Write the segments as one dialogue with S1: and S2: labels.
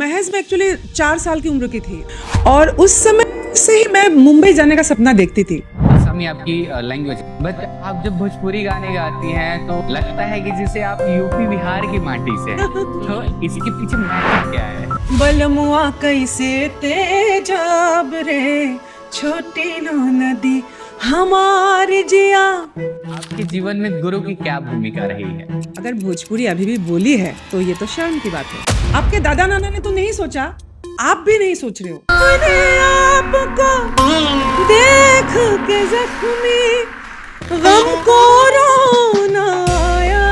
S1: महज मैं एक्चुअली 4 साल की उम्र की थी और उस समय से ही मैं मुंबई जाने का सपना देखती थी।
S2: असमी आपकी लैंग्वेज, बट आप जब भोजपुरी गाने गाती हैं तो लगता है कि जैसे आप यूपी बिहार की माटी से हैं। तो इसके पीछे मैजिक क्या है?
S1: बलमुआ कैसे तेजाब रे छोटी नो नदी हमारी जिया।
S2: आपके जीवन में गुरु की क्या भूमिका रही है?
S1: अगर भोजपुरी अभी भी बोली है तो ये तो शर्म की बात है। आपके दादा नाना ने तो नहीं सोचा, आप भी नहीं सोच रहे हो। मैंने आपको देख के जख्मी गम को रोना आया।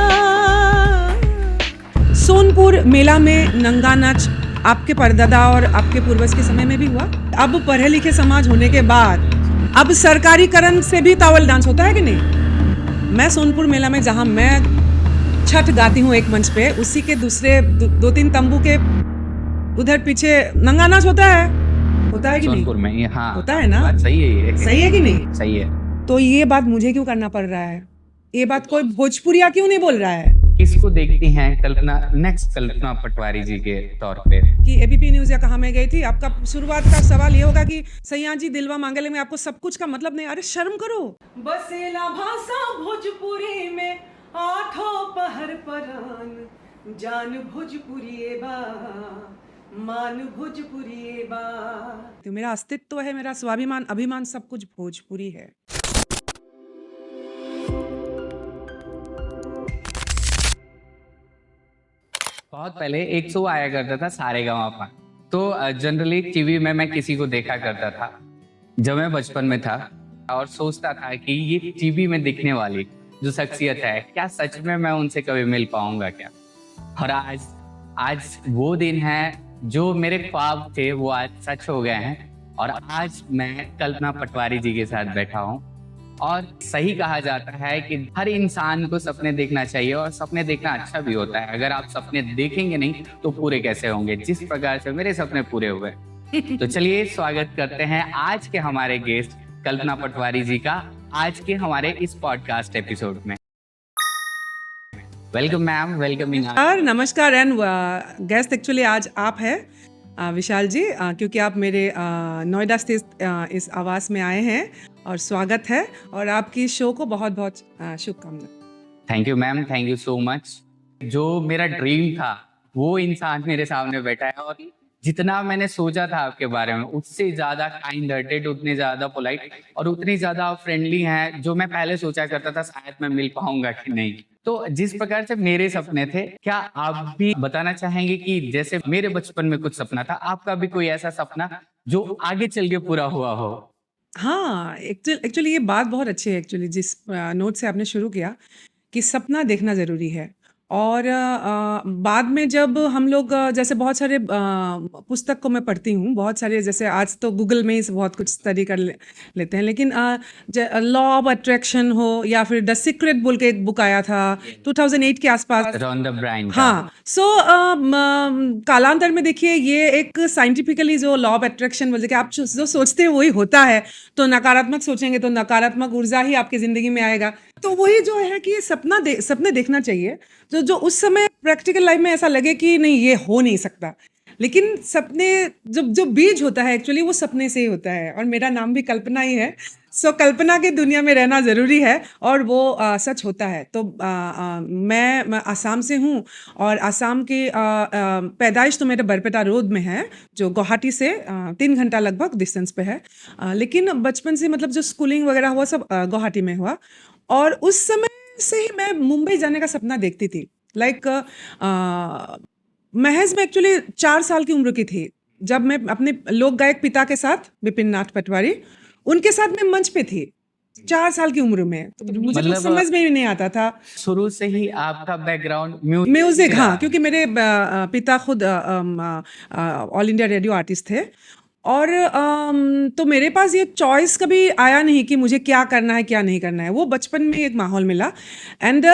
S1: सोनपुर मेला में नंगा नाच आपके परदादा और आपके पूर्वज के समय में भी हुआ। अब पढ़े लिखे समाज होने के बाद अब सरकारीकरण से भी तावल डांस होता है कि नहीं। मैं सोनपुर मेला में जहां मैं छठ गाती हूँ एक मंच पे, उसी के दूसरे दो तीन तंबू के उधर पीछे नंगा नाच होता है कि
S2: सोनपुर
S1: नहीं?
S2: में ये हाँ
S1: होता है ना?
S2: बात सही है, ये
S1: सही है कि नहीं?
S2: सही है।
S1: तो ये बात मुझे क्यों करना पड़ रहा है? ये बात कोई भोजपुरिया क्यों नहीं बोल रहा है?
S2: किसको देखती हैं नेक्स्ट कल्पना पटवारी जी के तौर पे?
S1: कि एबीपी न्यूज या कहाँ मैं गई थी। आपका शुरुआत का सवाल ये होगा कि सैया जी दिलवा मांगले में आपको सब कुछ का मतलब नहीं। अरे शर्म करो। बसेला भाषा भोजपुरी में आठों पहर परान जान भोजपुरी बा मान भोजपुरी बा। तो मेरा अस्तित्व है, मेरा स्वाभिमान अभिमान सब कुछ भोजपुरी है।
S2: बहुत पहले एक शो आया करता था सारेगामापा। तो जनरली टीवी में मैं किसी को देखा करता था जब मैं बचपन में था और सोचता था कि ये टीवी में दिखने वाली जो शख्सियत है, क्या सच में मैं उनसे कभी मिल पाऊंगा क्या? और आज वो दिन है जो मेरे ख्वाब थे वो आज सच हो गए हैं और आज मैं कल्पना पटवारी जी के साथ बैठा हूँ। और सही कहा जाता है कि हर इंसान को सपने देखना चाहिए और सपने देखना अच्छा भी होता है। अगर आप सपने देखेंगे नहीं तो पूरे कैसे होंगे, जिस प्रकार से मेरे सपने पूरे हुए। तो चलिए स्वागत करते हैं आज के हमारे गेस्ट कल्पना पटवारी जी का आज के हमारे इस पॉडकास्ट एपिसोड में। Welcome ma'am, welcome.
S1: नमस्कार। एंड गेस्ट एक्चुअली आज आप है विशाल जी, क्योंकि आप मेरे नोएडा स्थित इस आवास में आए हैं और स्वागत है और आपकी शो को बहुत बहुत शुभकामनाएं।
S2: Thank you ma'am, thank you so much. जो मेरा ड्रीम था वो इंसान मेरे सामने बैठा है और जितना मैंने सोचा था आपके बारे में उससे ज्यादा काइंड हार्टेड, उतने ज्यादा पोलाइट और उतनी ज्यादा फ्रेंडली हैं जो मैं पहले सोचा करता था शायद मैं मिल पाऊंगा कि नहीं। तो जिस प्रकार से मेरे सपने थे, क्या आप भी बताना चाहेंगे कि जैसे मेरे बचपन में कुछ सपना था, आपका भी कोई ऐसा सपना जो आगे चल के पूरा हुआ हो?
S1: हाँ, एक्चुअली ये बात बहुत अच्छी है। एक्चुअली जिस नोट से आपने शुरू किया कि सपना देखना ज़रूरी है और बाद में जब हम लोग जैसे बहुत सारे पुस्तक को मैं पढ़ती हूँ, बहुत सारे, जैसे आज तो गूगल में ही बहुत कुछ स्टडी कर लेते हैं, लेकिन लॉ ऑफ अट्रैक्शन हो या फिर द सीक्रेट बोल के एक बुक आया था 2008 के आसपास,
S2: रॉन्डा ब्रायन।
S1: हाँ। सो कालांतर में देखिए ये एक साइंटिफिकली जो लॉ ऑफ अट्रैक्शन बोलते कि आप जो सोचते हैं वही होता है। तो नकारात्मक सोचेंगे तो नकारात्मक ऊर्जा ही आपकी जिंदगी में आएगा। तो वही जो है कि सपने देखना चाहिए जो उस समय प्रैक्टिकल लाइफ में ऐसा लगे कि नहीं ये हो नहीं सकता, लेकिन सपने जो बीज होता है एक्चुअली वो सपने से ही होता है। और मेरा नाम भी कल्पना ही है। सो कल्पना की दुनिया में रहना ज़रूरी है और वो सच होता है। तो मैं आसाम से हूँ और आसाम की पैदाइश तो मेरे बरपेटा रोड में है जो गुवाहाटी से 3 घंटा लगभग डिस्टेंस पे है। लेकिन बचपन से मतलब जो स्कूलिंग वगैरह हुआ सब गुवाहाटी में हुआ और उस समय से ही मैं मुंबई जाने का सपना देखती थी। महज मैं एक्चुअली 4 साल की उम्र की थी जब मैं अपने लोक गायक पिता के साथ, विपिन नाथ पटवारी, उनके साथ मैं मंच पे थी 4 साल की उम्र में। तो मुझे कुछ समझ में ही नहीं आता था।
S2: शुरू से ही आपका बैकग्राउंड
S1: म्यूजिक, हाँ, क्योंकि मेरे पिता खुद ऑल इंडिया रेडियो आर्टिस्ट थे और तो मेरे पास ये चॉइस कभी आया नहीं कि मुझे क्या करना है क्या नहीं करना है। वो बचपन में एक माहौल मिला एंड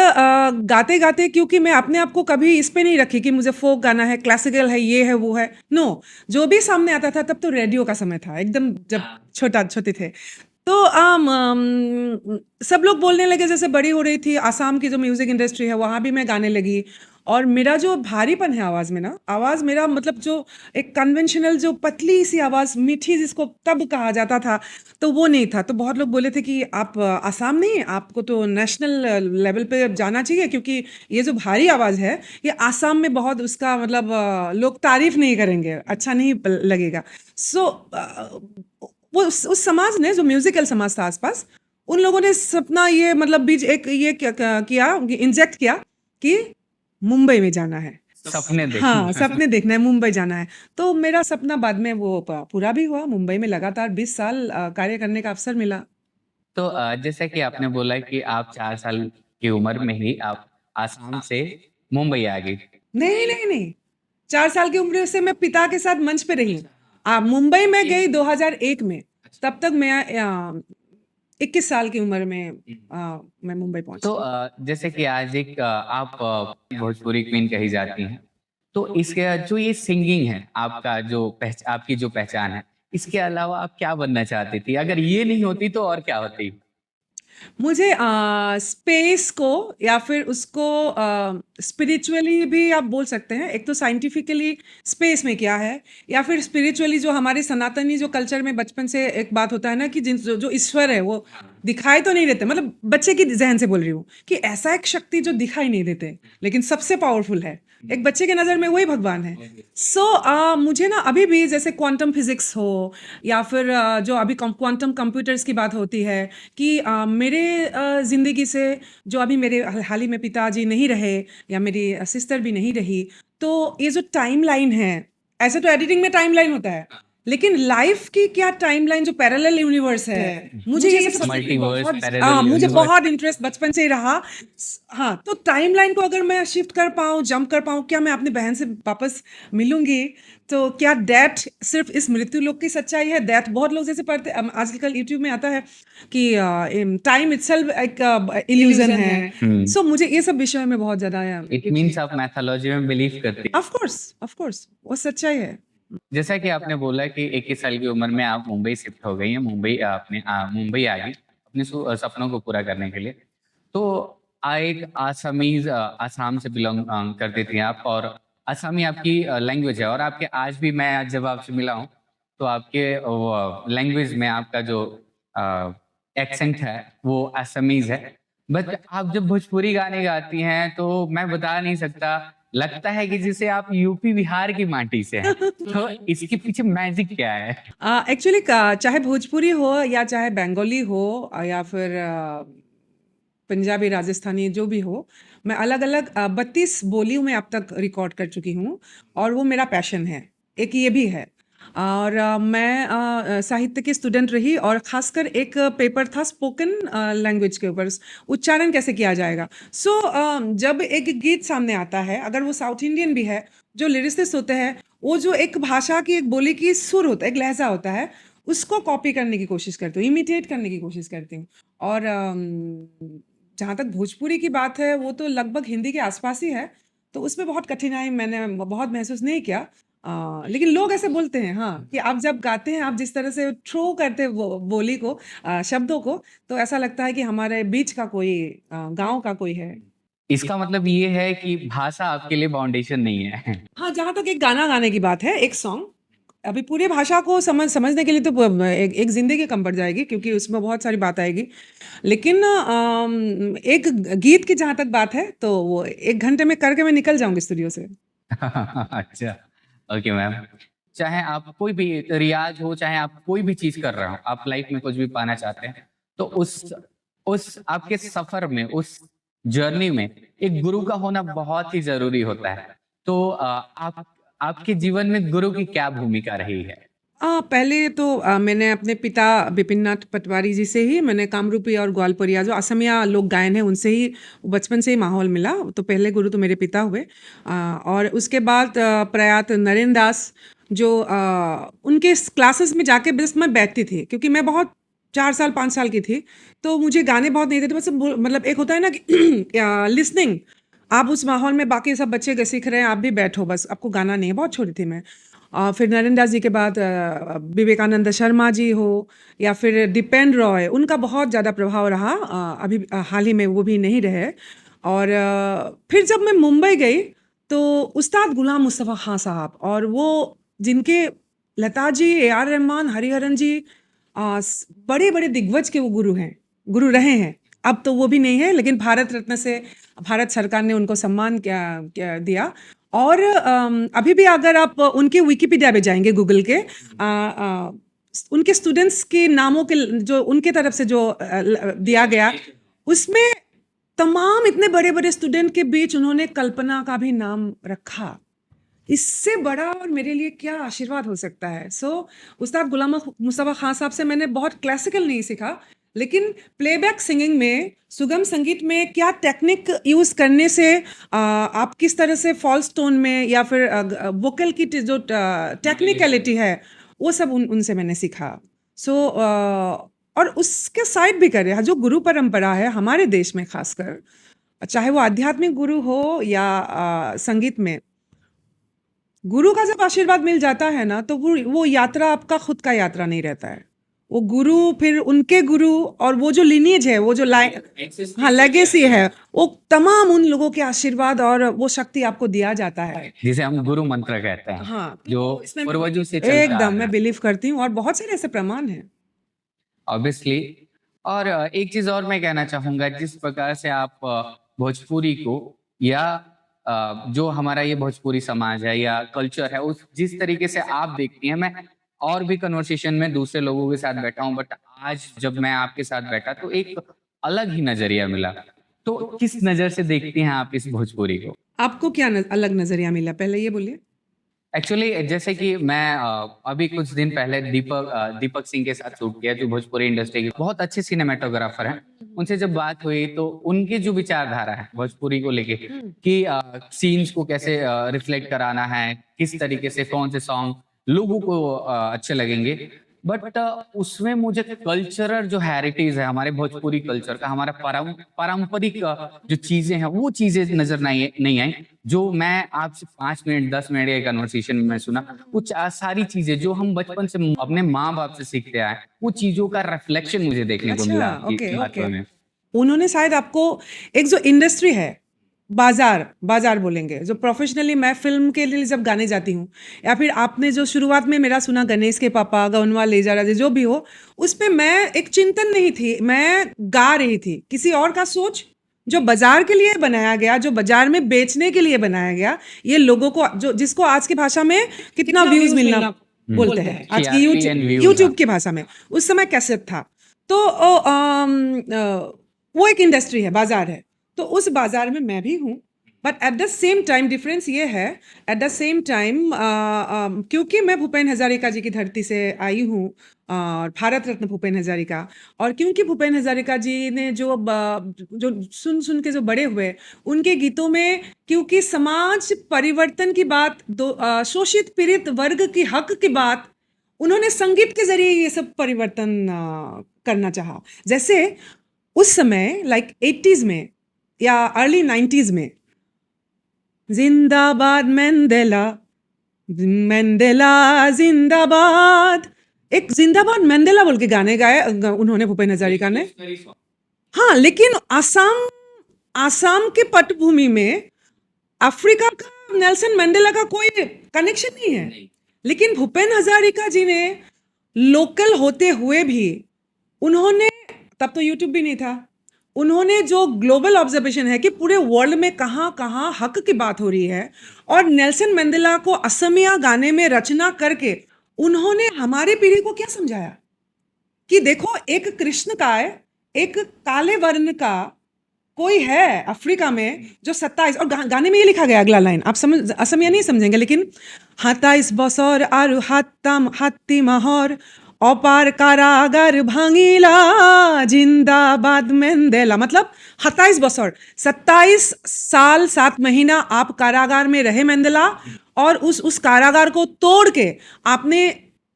S1: गाते गाते, क्योंकि मैं अपने आप को कभी इस पे नहीं रखी कि मुझे फोक गाना है, क्लासिकल है, ये है वो है, नो। जो भी सामने आता था तब तो रेडियो का समय था एकदम, जब छोटे थे। तो सब लोग बोलने लगे, जैसे बड़ी हो रही थी आसाम की जो म्यूजिक इंडस्ट्री है वहाँ भी मैं गाने लगी और मेरा जो भारीपन है आवाज़ में ना, आवाज़ मेरा मतलब जो एक कन्वेंशनल जो पतली सी आवाज़ मीठी जिसको तब कहा जाता था, तो वो नहीं था। तो बहुत लोग बोले थे कि आप आसाम नहीं, आपको तो नेशनल लेवल पे जाना चाहिए, क्योंकि ये जो भारी आवाज़ है, ये आसाम में बहुत उसका मतलब लोग तारीफ़ नहीं करेंगे, अच्छा नहीं लगेगा। सो वो उस समाज ने, जो म्यूज़िकल समाज था आस-पास, उन लोगों ने सपना ये मतलब बीज एक ये किया, इंजेक्ट किया कि मुंबई में जाना है।
S2: सपने देखना।
S1: हाँ, सपने देखना है, मुंबई जाना है। तो मेरा सपना बाद में वो पूरा भी हुआ। मुंबई में लगातार 20 साल कार्य करने का अवसर मिला।
S2: तो जैसे कि आपने बोला कि आप 4 साल की उम्र में ही आप आसाम से मुंबई आ गई।
S1: नहीं, नहीं, नहीं। 4 साल की उम्र से मैं पिता के साथ मंच पे रही। मुंबई में गई 2001 में। तब तक मैं 21 साल की उम्र में मैं मुंबई
S2: तो
S1: पहुंची।
S2: जैसे कि आज एक आप भोजपुरी क्वीन कही जाती हैं। तो इसके जो ये सिंगिंग है, आपका जो आपकी जो पहचान है, इसके अलावा आप क्या बनना चाहती थी? अगर ये नहीं होती तो और क्या होती?
S1: मुझे स्पेस को या फिर उसको स्पिरिचुअली भी आप बोल सकते हैं। एक तो साइंटिफिकली स्पेस में क्या है, या फिर स्पिरिचुअली जो हमारे सनातनी जो कल्चर में बचपन से एक बात होता है ना कि जिन जो ईश्वर है वो दिखाई तो नहीं देते, मतलब बच्चे की जहन से बोल रही हूँ कि ऐसा एक शक्ति जो दिखाई नहीं देते लेकिन सबसे पावरफुल है, एक बच्चे के नज़र में वही भगवान है। सो मुझे ना अभी भी जैसे क्वांटम फिजिक्स हो, या फिर जो अभी क्वांटम कंप्यूटर्स की बात होती है कि मेरे ज़िंदगी से जो अभी मेरे हाल ही में पिताजी नहीं रहे, या मेरी सिस्टर भी नहीं रही, तो ये जो टाइमलाइन है, ऐसे तो एडिटिंग में टाइमलाइन होता है, लेकिन लाइफ की क्या टाइमलाइन जो पैरेलल यूनिवर्स है, मुझे ये सब
S2: मल्टीवर्स,
S1: बहुत
S2: पैरेलल
S1: मुझे
S2: यूनिवर्स।
S1: बहुत इंटरेस्ट बचपन से ही रहा। हाँ, तो टाइमलाइन को अगर मैं शिफ्ट कर पाऊँ, जंप कर पाऊँ, क्या मैं अपनी बहन से वापस मिलूंगी? तो क्या डेथ सिर्फ इस मृत्यु लोक की सच्चाई है? डेथ बहुत लोग जैसे पढ़ते, आजकल यूट्यूब में आता है कि टाइम इटसेल्फ एक इल्यूजन है।
S2: हुँ।
S1: सो मुझे ये सब विषय में बहुत ज़्यादा
S2: इट मीन्स आप मैथोलॉजी में बिलीव करती हैं।
S1: ऑफ कोर्स वो सच्चाई है।
S2: जैसा कि आपने बोला कि 21 साल की उम्र में आप मुंबई शिफ्ट हो गई हैं, मुंबई आ गई अपने सपनों को पूरा करने के लिए। तो एक आसाम से बिलॉन्ग करती थी आप, और असमी आपकी लैंग्वेज है, और आपके आज भी मैं आज जब आपसे मिला हूँ, तो आपके लैंग्वेज में आपका जो एक्सेंट है वो असमीज़ है। बट आप जब भोजपुरी गाने गाती हैं तो मैं बता नहीं सकता, लगता है कि जैसे आप यूपी बिहार की माटी से हैं। तो इसके पीछे मैजिक क्या है?
S1: एक्चुअली चाहे भोजपुरी हो या चाहे बंगाली हो, या फिर पंजाबी, राजस्थानी जो भी हो, मैं अलग-अलग 32 बोलियों में अब तक रिकॉर्ड कर चुकी हूँ, और वो मेरा पैशन है। एक ये भी है। और मैं साहित्य की स्टूडेंट रही, और ख़ासकर एक पेपर था स्पोकन लैंग्वेज के ऊपर, उच्चारण कैसे किया जाएगा। सो जब एक गीत सामने आता है, अगर वो साउथ इंडियन भी है, जो लिरिसिस्ट होते हैं, वो जो एक भाषा की, एक बोली की सुर होता है, एक लहज़ा होता है, उसको कॉपी करने की कोशिश करती हूँ, इमिटेट करने की कोशिश करती हूँ। और जहाँ तक भोजपुरी की बात है, वो तो लगभग हिंदी के आसपास ही है, तो उसमें बहुत कठिनाई मैंने बहुत महसूस नहीं किया। लेकिन लोग ऐसे बोलते हैं, हाँ, कि आप जब गाते हैं, आप जिस तरह से थ्रो करते हैं वो बोली को, शब्दों को, तो ऐसा लगता है कि हमारे बीच का कोई गाँव का कोई है।
S2: इसका मतलब ये है कि भाषा आपके लिए बाउंडेशन नहीं है।
S1: हाँ, जहाँ तक एक गाना गाने की बात है, एक सॉन्ग, अभी पूरी भाषा को समझने के लिए तो एक ज़िंदगी कम पड़ जाएगी, क्योंकि उसमें बहुत सारी बात आएगी। लेकिन एक गीत की जहाँ तक बात है, तो वो 1 घंटे में करके मैं निकल जाऊँगी स्टूडियो से।
S2: अच्छा, ओके मैम। चाहे आप कोई भी रियाज़ हो, चाहे आप कोई भी चीज़ कर रहे हो, आप लाइफ़ में कुछ भी पाना चाहते हैं, तो उस आपके सफ़र में, उस जर्नी में एक गुरु का होना बहुत ही ज़रूरी होता है। तो आपके जीवन में गुरु की क्या भूमिका रही है?
S1: पहले तो मैंने अपने पिता बिपिननाथ पटवारी जी से ही मैंने कामरूपी और ग्वालपरिया जो असमिया लोक गायन है, उनसे ही बचपन से ही माहौल मिला। तो पहले गुरु तो मेरे पिता हुए, और उसके बाद प्रयात नरेंद्र दास, जो उनके क्लासेस में जाके बस मैं बैठती थी, क्योंकि मैं बहुत 4 साल 5 साल की थी, तो मुझे गाने बहुत नहीं देते, बस मतलब एक होता है ना कि लिसनिंग, आप उस माहौल में बाकी सब बच्चे सीख रहे हैं, आप भी बैठो, बस आपको गाना नहीं है। बहुत छोटी थी मैं। फिर नरेंद्र दास जी के बाद विवेकानंद शर्मा जी हो, या फिर दीपेंद्र रॉय, उनका बहुत ज़्यादा प्रभाव रहा। अभी हाल ही में वो भी नहीं रहे। और फिर जब मैं मुंबई गई तो उस्ताद गुलाम मुस्तफ़ा खां साहब और वो जिनके लता जी, ए.आर. रहमान, हरिहरन जी बड़े बड़े दिग्गज के वो गुरु रहे हैं। अब तो वो भी नहीं है, लेकिन भारत रत्न से भारत सरकार ने उनको सम्मान क्या दिया। और अभी भी अगर आप उनके विकिपीडिया पे जाएंगे गूगल के उनके स्टूडेंट्स के नामों के जो उनके तरफ से जो दिया गया, उसमें तमाम इतने बड़े बड़े स्टूडेंट के बीच उन्होंने कल्पना का भी नाम रखा। इससे बड़ा और मेरे लिए क्या आशीर्वाद हो सकता है। उस्ताद गुलाम मुस्तफ़ा खां साहब से मैंने बहुत क्लासिकल नहीं सीखा, लेकिन प्लेबैक सिंगिंग में, सुगम संगीत में क्या टेक्निक यूज करने से आप किस तरह से फॉल्स टोन में या फिर वोकल की जो टेक्निकलिटी है वो सब उनसे मैंने सीखा। और उसके साइड भी करे जो गुरु परंपरा है हमारे देश में, खासकर चाहे वो आध्यात्मिक गुरु हो या संगीत में, गुरु का जब आशीर्वाद मिल जाता है ना, तो वो यात्रा आपका खुद का यात्रा नहीं रहता है। वो गुरु, फिर उनके गुरु, और वो जो लिनिएज है, वो जो लेगेसी है, वो तमाम उन लोगों के आशीर्वाद और वो शक्ति आपको दिया जाता है,
S2: जिसे हम गुरु मंत्र कहते हैं।
S1: हाँ,
S2: जो
S1: इसमें
S2: पूर्वजों से चलता
S1: एकदम मैं
S2: है
S1: बिलीव करती हूँ और बहुत सारे ऐसे प्रमाण हैं।
S2: ऑब्वियसली। और एक चीज और मैं कहना चाहूंगा, जिस प्रकार से आप भोजपुरी को या जो हमारा ये भोजपुरी समाज है या कल्चर है, उस जिस तरीके से आप देखती हैं, मैं और भी कन्वर्सेशन में दूसरे लोगों के साथ बैठा हूँ, बट आज जब मैं आपके साथ बैठा तो एक अलग ही नजरिया मिला। तो किस नजर से देखती हैं आप इस भोजपुरी को?
S1: आपको क्या अलग नजरिया मिला, पहले ये बोलिए।
S2: एक्चुअली जैसे कि मैं अभी कुछ दिन पहले दीपक सिंह के साथ शूट किया, जो भोजपुरी इंडस्ट्री के बहुत अच्छे सिनेमेटोग्राफर हैं। उनसे जब बात हुई तो उनकी जो विचारधारा है भोजपुरी को लेके कि सीन्स को कैसे रिफ्लेक्ट कराना है, किस तरीके से कौन से सॉन्ग लोगों को अच्छे लगेंगे, बट उसमें मुझे कल्चरल जो हेरिटेज है हमारे भोजपुरी कल्चर का, हमारा पारंपरिक जो चीजें हैं वो चीजें नजर नहीं आई, जो मैं आपसे 5 मिनट 10 मिनट के कन्वर्सेशन में सुना। कुछ सारी चीजें जो हम बचपन से अपने माँ बाप से सीखते आए, वो चीजों का रिफ्लेक्शन मुझे देखने को मिला
S1: अच्छा,
S2: आपकी बातों में।
S1: उन्होंने शायद आपको एक जो इंडस्ट्री है, बाजार बोलेंगे, जो प्रोफेशनली मैं फिल्म के लिए जब गाने जाती हूँ, या फिर आपने जो शुरुआत में मेरा सुना गणेश के पापा, गौनवा ले जा रहा, जो भी हो, उस पे मैं एक चिंतन नहीं थी, मैं गा रही थी किसी और का सोच, जो बाजार के लिए बनाया गया, जो बाजार में बेचने के लिए बनाया गया, ये लोगों को जो जिसको आज की भाषा में कितना व्यूज मिलना बोलते हैं, आज की यूट्यूब की भाषा में, उस समय कैसेट था। तो वो एक इंडस्ट्री है, बाजार है, तो उस बाजार में मैं भी हूँ। But at the same time difference ये है, एट द सेम टाइम क्योंकि मैं भूपेन हजारिका जी की धरती से आई हूँ, और भारत रत्न भूपेन हजारिका, और क्योंकि भूपेन हजारिका जी ने जो सुन के जो बड़े हुए, उनके गीतों में क्योंकि समाज परिवर्तन की बात, शोषित पीड़ित वर्ग की हक की बात, उन्होंने संगीत के जरिए ये सब परिवर्तन करना चाहा। जैसे उस समय लाइक 80s में या अर्ली 90s में, जिंदाबाद मंडेला, मंडेला जिंदाबाद, एक जिंदाबाद मंडेला बोल के गाने गाए उन्होंने, भूपेन हजारिका ने। हाँ, लेकिन आसाम के पटभूमि में अफ्रीका का नेल्सन मंडेला का कोई कनेक्शन नहीं है, लेकिन भूपेन हजारिका जी ने लोकल होते हुए भी, उन्होंने, तब तो यूट्यूब भी नहीं था, उन्होंने जो ग्लोबल ऑब्जर्वेशन है कि पूरे वर्ल्ड में कहाँ कहाँ हक की बात हो रही है, और नेल्सन मंडेला को असमिया गाने में रचना करके उन्होंने हमारी पीढ़ी को क्या समझाया कि देखो, एक कृष्णकाय, एक काले वर्ण का कोई है अफ्रीका में जो 27, और गाने में ये लिखा गया, अगला लाइन आप समझ, असमिया नहीं समझेंगे, लेकिन 27 बसर आरु हात्ती महर अपार कारागार भांगिला जिंदाबाद मंडेला, मतलब 27 बसर, 27 साल 7 महीना आप कारागार में रहे मंडेला, और उस कारागार को तोड़ के आपने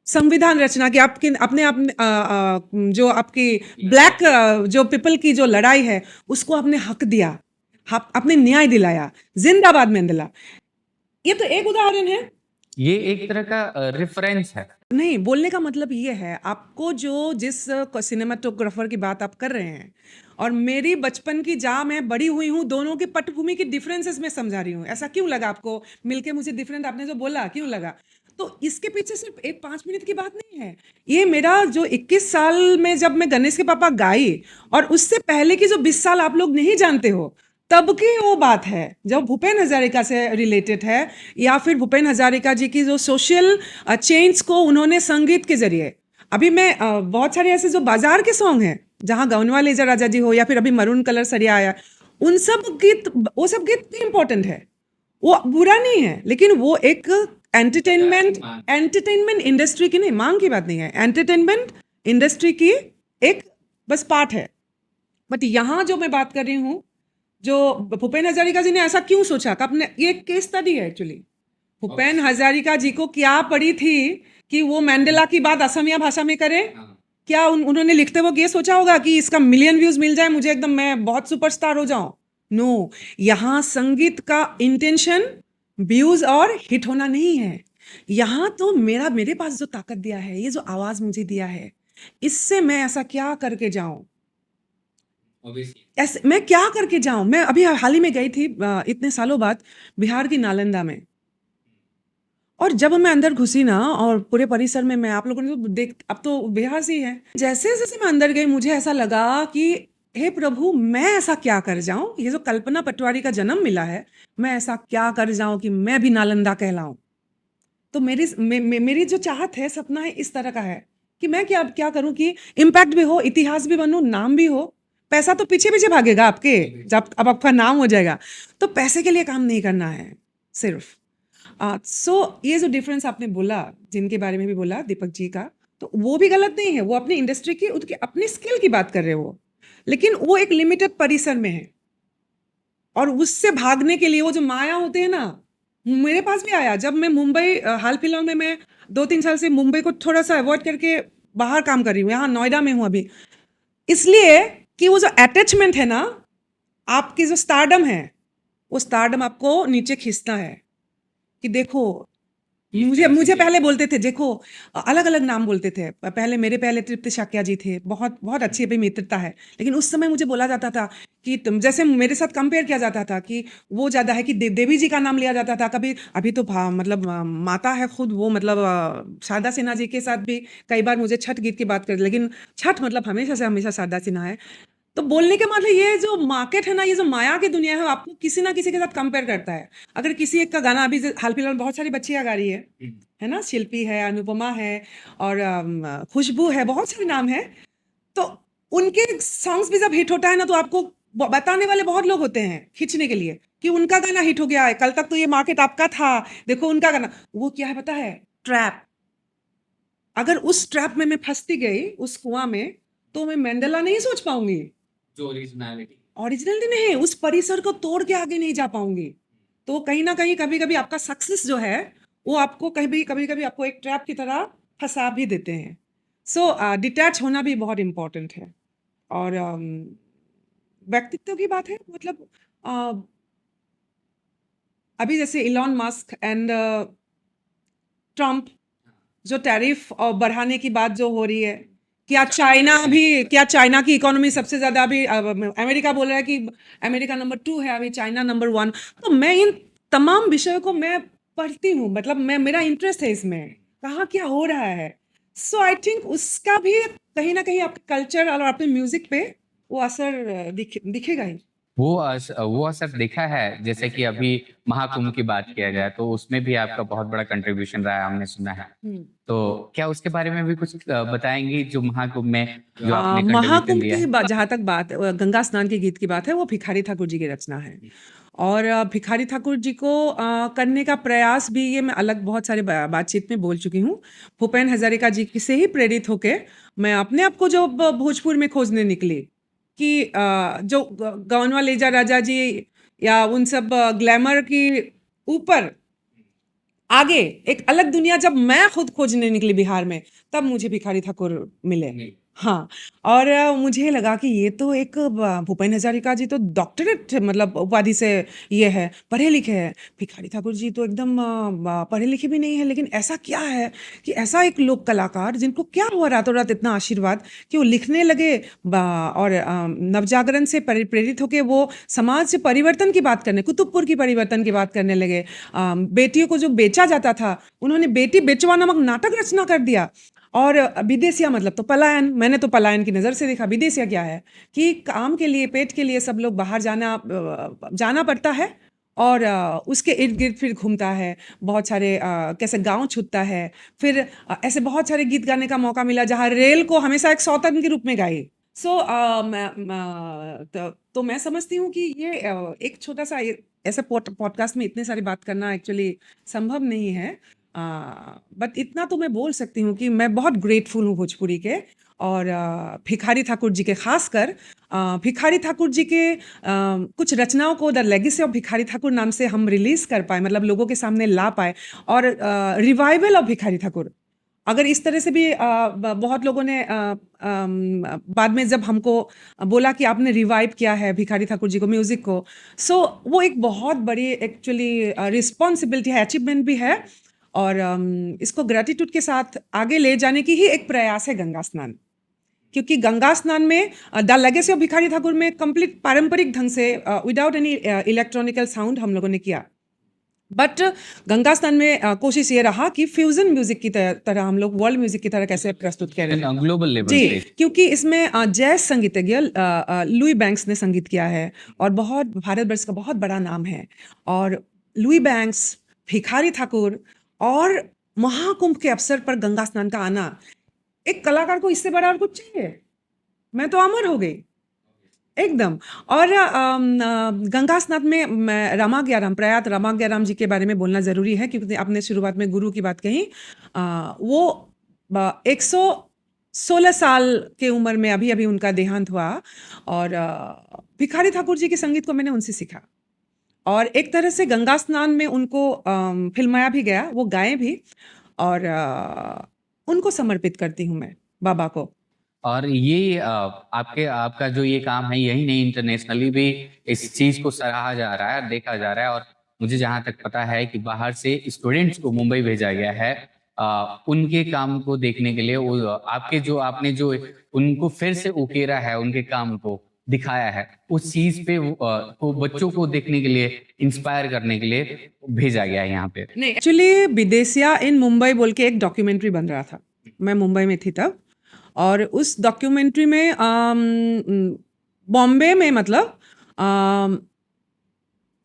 S1: संविधान रचना की, अपने जो आपकी ब्लैक जो पीपल की जो लड़ाई है, उसको आपने हक दिया, आपने न्याय दिलाया, जिंदाबाद मंडेला। ये तो एक उदाहरण है,
S2: ये एक तरह का रेफरेंस है।
S1: नहीं, बोलने का मतलब ये है, आपको जो जिस सिनेमाटोग्राफर की बात आप कर रहे हैं और मेरी बचपन की जहाँ मैं बड़ी हुई हूँ, दोनों की पटभूमि की डिफरेंसेस मैं समझा रही हूँ। ऐसा क्यों लगा आपको? मिलके मुझे डिफरेंट आपने जो बोला, क्यों लगा? तो इसके पीछे सिर्फ एक 5 मिनट की बात नहीं है। ये मेरा जो 21 साल में जब मैं गणेश के पापा गाई और उससे पहले की जो 20 साल आप लोग नहीं जानते हो, तब की वो बात है, जब भूपेन हज़ारिका से रिलेटेड है या फिर भूपेन हज़ारिका जी की जो सोशल चेंज को उन्होंने संगीत के ज़रिए अभी मैं बहुत सारे ऐसे जो बाजार के सॉन्ग हैं, जहाँ गौनवा लेजा राजा जी हो या फिर अभी मरून कलर सरिया आया, उन सब गीत वो सब गीत भी इम्पोर्टेंट है। वो बुरा नहीं है, लेकिन वो एक एंटरटेनमेंट इंडस्ट्री की नहीं, मांग की बात नहीं है, एंटरटेनमेंट इंडस्ट्री की एक बस पार्ट है। बट यहाँ जो मैं बात कर रही हूँ, जो भूपेन हजारिका जी ने ऐसा क्यों सोचा कि अपने ये केस स्टडी है एक्चुअली। भूपेन हजारिका जी को क्या पड़ी थी कि वो मैंडेला की बात असमिया भाषा में करें? क्या उन्होंने लिखते वक्त ये सोचा होगा कि इसका मिलियन व्यूज मिल जाए, मुझे एकदम मैं बहुत सुपरस्टार हो जाऊं? नो, यहाँ संगीत का इंटेंशन व्यूज और हिट होना नहीं है। यहाँ तो मेरे पास जो ताकत दिया है, ये जो आवाज मुझे दिया है, इससे मैं ऐसा क्या करके जाऊं, ऐसे मैं क्या करके जाऊं? मैं अभी हाल ही में गई थी इतने सालों बाद बिहार की नालंदा में, और जब मैं अंदर घुसी ना और पूरे परिसर में मैं आप लोगों ने तो देख, अब तो बिहार से ही है, जैसे जैसे मैं अंदर गई मुझे ऐसा लगा कि हे प्रभु, मैं ऐसा क्या कर जाऊं, ये जो कल्पना पटवारी का जन्म मिला है, मैं ऐसा क्या कर जाऊं कि मैं भी नालंदा कहलाऊं। तो मेरी जो चाहत है, सपना है, इस तरह का है कि मैं क्या क्या करूं कि इम्पैक्ट भी हो, इतिहास भी बनूं, नाम भी हो। पैसा तो पीछे पीछे भागेगा आपके, जब अब आपका नाम हो जाएगा, तो पैसे के लिए काम नहीं करना है सिर्फ। सो ये जो डिफरेंस आपने बोला, जिनके बारे में भी बोला दीपक जी का, तो वो भी गलत नहीं है, वो अपनी इंडस्ट्री की उसके अपनी स्किल की बात कर रहे हो वो, लेकिन वो एक लिमिटेड परिसर में है, और उससे भागने के लिए वो जो माया होते हैं ना, मेरे पास भी आया जब मैं मुंबई हाल फिलहाल में मैं 2-3 साल से मुंबई को थोड़ा सा अवॉइड करके बाहर काम कर रही हूँ, यहाँ नोएडा में हूँ अभी, इसलिए कि वो जो अटैचमेंट है ना, आपकी जो स्टारडम है, वो स्टारडम आपको नीचे खींचता है कि देखो, मुझे पहले बोलते थे, देखो अलग अलग नाम बोलते थे, पहले मेरे पहले तृप्ति शाक्या जी थे, बहुत बहुत अच्छी अभी मित्रता है, लेकिन उस समय मुझे बोला जाता था कि तुम जैसे मेरे साथ कंपेयर किया जाता था कि वो ज़्यादा है, कि देवी जी का नाम लिया जाता था कभी, अभी तो मतलब माता है खुद वो, मतलब शारदा सिन्हा जी के साथ भी कई बार मुझे छठ गीत की बात कर, लेकिन छठ मतलब हमेशा से हमेशा शारदा सिन्हा है। तो बोलने के मतलब ये जो मार्केट है ना, ये जो माया की दुनिया है, आपको किसी ना किसी के साथ कंपेयर करता है। अगर किसी एक का गाना अभी हाल फिलहाल बहुत सारी बच्चियां गा रही है ना, शिल्पी है, अनुपमा है, और खुशबू है, बहुत सारे नाम है, तो उनके सॉन्ग्स भी जब हिट होता है ना, तो आपको बताने वाले बहुत लोग होते हैं खींचने के लिए कि उनका गाना हिट हो गया है, कल तक तो ये मार्केट आपका था, देखो उनका गाना। वो क्या है पता है? ट्रैप। अगर उस ट्रैप में मैं फंसती गई, उस कुआं में, तो मैं मंडेला नहीं सोच पाऊंगी,
S2: जो ओरिजिनलिटी।
S1: ओरिजिनलिटी नहीं, उस परिसर को तोड़ के आगे नहीं जा पाऊंगी। तो कहीं ना कहीं कभी कभी आपका सक्सेस जो है, वो आपको कभी कभी आपको एक ट्रैप की तरह फंसा भी देते हैं। सो डिटैच होना भी बहुत इम्पोर्टेंट है। और व्यक्तित्व की बात है, मतलब अभी जैसे इलॉन मस्क एंड ट्रम्प, जो टैरिफ और बढ़ाने की बात जो हो रही है, क्या चाइना की इकोनॉमी सबसे ज्यादा अभी अमेरिका बोल रहा है कि अमेरिका नंबर 2 है, अभी चाइना नंबर 1। तो मैं इन तमाम विषयों को मैं पढ़ती हूँ, मतलब मेरा इंटरेस्ट है इसमें, कहाँ क्या हो रहा है। सो आई थिंक उसका भी कहीं ना कहीं आपके कल्चर और अपने म्यूजिक पे वो असर दिखेगा ही।
S2: वो असर देखा है, जैसे कि अभी महाकुंभ की बात किया जाए तो उसमें भी आपका बहुत बड़ा कंट्रीब्यूशन रहा है, हमने सुना है। तो क्या उसके बारे में भी कुछ बताएंगी, जो महाकुंभ में जो आपने कंट्रीब्यूशन
S1: महाकुंभ
S2: दिया
S1: की
S2: है?
S1: जहाँ तक बात गंगा स्नान के गीत की बात है, वो भिखारी ठाकुर जी की रचना है। और भिखारी ठाकुर जी को करने का प्रयास भी, ये मैं अलग बहुत सारे बातचीत में बोल चुकी हूँ, भूपेन हजारिका जी से ही प्रेरित होके मैं अपने आप को जो भोजपुर में खोजने निकली कि जो गौनवा लेजा राजा जी या उन सब ग्लैमर की ऊपर आगे एक अलग दुनिया जब मैं खुद खोजने निकली बिहार में, तब मुझे भिखारी ठाकुर मिले। हाँ, और मुझे लगा कि ये तो एक भूपेन हज़ारिका जी तो डॉक्टरेट मतलब उपाधि से ये है, पढ़े-लिखे हैं। भिखारी ठाकुर जी तो एकदम पढ़े-लिखे भी नहीं है, लेकिन ऐसा क्या है कि ऐसा एक लोक कलाकार जिनको क्या हुआ रातों-रात इतना आशीर्वाद कि वो लिखने लगे और नवजागरण से प्रेरित होके वो समाज से परिवर्तन की बात करने, कुतुबपुर की परिवर्तन की बात करने लगे। बेटियों को जो बेचा जाता था, उन्होंने बेटी बेचवा नामक नाटक रचना कर दिया। और विदेशिया मतलब तो पलायन, मैंने तो पलायन की नज़र से देखा। विदेशिया क्या है कि काम के लिए, पेट के लिए सब लोग बाहर जाना पड़ता है और उसके इर्द-गिर्द फिर घूमता है। बहुत सारे कैसे गाँव छूटता है। फिर ऐसे बहुत सारे गीत गाने का मौका मिला जहाँ रेल को हमेशा एक सौतन के रूप में गाई। सो तो मैं समझती हूँ कि ये एक छोटा-सा ऐसे पॉडकास्ट में इतने सारी बात करना एक्चुअली संभव नहीं है। बट इतना तो मैं बोल सकती हूँ कि मैं बहुत ग्रेटफुल हूँ भोजपुरी के और भिखारी ठाकुर जी के खासकर भिखारी ठाकुर जी के कुछ रचनाओं को the legacy of Bhikhari Thakur नाम से हम रिलीज कर पाए, मतलब लोगों के सामने ला पाए। और रिवाइवल ऑफ भिखारी ठाकुर, अगर इस तरह से भी बहुत लोगों ने बाद में जब हमको बोला कि आपने रिवाइव किया है भिखारी ठाकुर जी को, म्यूजिक को, सो वो एक बहुत बड़ी एक्चुअली रिस्पॉन्सिबिलिटी है, अचीवमेंट भी है। और इसको ग्रेटिट्यूड के साथ आगे ले जाने की ही एक प्रयास है गंगा स्नान। क्योंकि गंगा स्नान में the legacy of Bhikhari Thakur में कंप्लीट पारंपरिक ढंग से विदाउट एनी इलेक्ट्रॉनिकल साउंड हम लोगों ने किया। बट गंगा स्नान में कोशिश ये रहा कि फ्यूजन म्यूजिक की तरह हम लोग वर्ल्ड म्यूजिक की तरह कैसे प्रस्तुत करें
S2: ग्लोबल लेवल
S1: जी,
S2: पे।
S1: क्योंकि इसमें जैज संगीतज्ञ लुई बैंक्स ने संगीत किया है और बहुत भारतवर्ष का बहुत बड़ा नाम है। और लुई बैंक्स, भिखारी ठाकुर और महाकुंभ के अवसर पर गंगा स्नान का आना, एक कलाकार को इससे बड़ा और कुछ चाहिए? मैं तो अमर हो गई एकदम। और गंगा स्नान में रामाज्ञाराम, प्रयात रामाज्ञाराम जी के बारे में बोलना ज़रूरी है क्योंकि आपने शुरुआत में गुरु की बात कही। वो 116 साल के उम्र में अभी-अभी उनका देहांत हुआ। और भिखारी ठाकुर जी के संगीत को मैंने उनसे सीखा और एक तरह से गंगा स्नान में उनको फिल्माया भी गया, वो गाए भी। और उनको समर्पित करती हूँ मैं बाबा को।
S2: और ये आपका जो ये काम है, यही नहीं इंटरनेशनली भी इस चीज को सराहा जा रहा है, देखा जा रहा है। और मुझे जहां तक पता है कि बाहर से स्टूडेंट्स को मुंबई भेजा गया है उनके काम को देखने के लिए। वो आपने जो उनको फिर से उकेरा है, उनके काम को दिखाया है, उस चीज पे को बच्चों को देखने के लिए, इंस्पायर करने के लिए भेजा गया है यहाँ पे।
S1: नहीं, एक्चुअली विदेशिया इन मुंबई बोल के एक डॉक्यूमेंट्री बन रहा था। मैं मुंबई में थी तब। और उस डॉक्यूमेंट्री में बॉम्बे में मतलब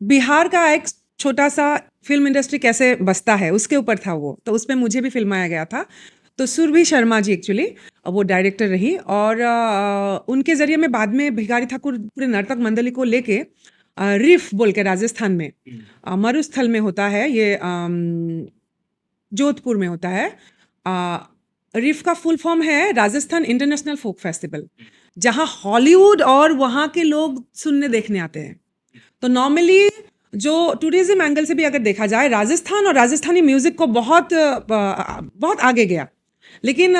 S1: बिहार का एक छोटा सा फिल्म इंडस्ट्री कैसे बसता है उसके ऊपर था वो, तो उस पे मुझे भी फिल्माया गया था। तो सुरभि शर्मा जी एक्चुअली वो डायरेक्टर रही और उनके ज़रिए मैं बाद में भिखारी ठाकुर पूरे नर्तक मंडली को लेके रिफ बोल के राजस्थान में मरुस्थल में होता है ये, जोधपुर में होता है। रिफ का फुल फॉर्म है राजस्थान इंटरनेशनल फोक फेस्टिवल, जहाँ हॉलीवुड और वहाँ के लोग सुनने देखने आते हैं। तो नॉर्मली जो टूरिज्म एंगल से भी अगर देखा जाए, राजस्थान और राजस्थानी म्यूजिक को बहुत आगे गया। लेकिन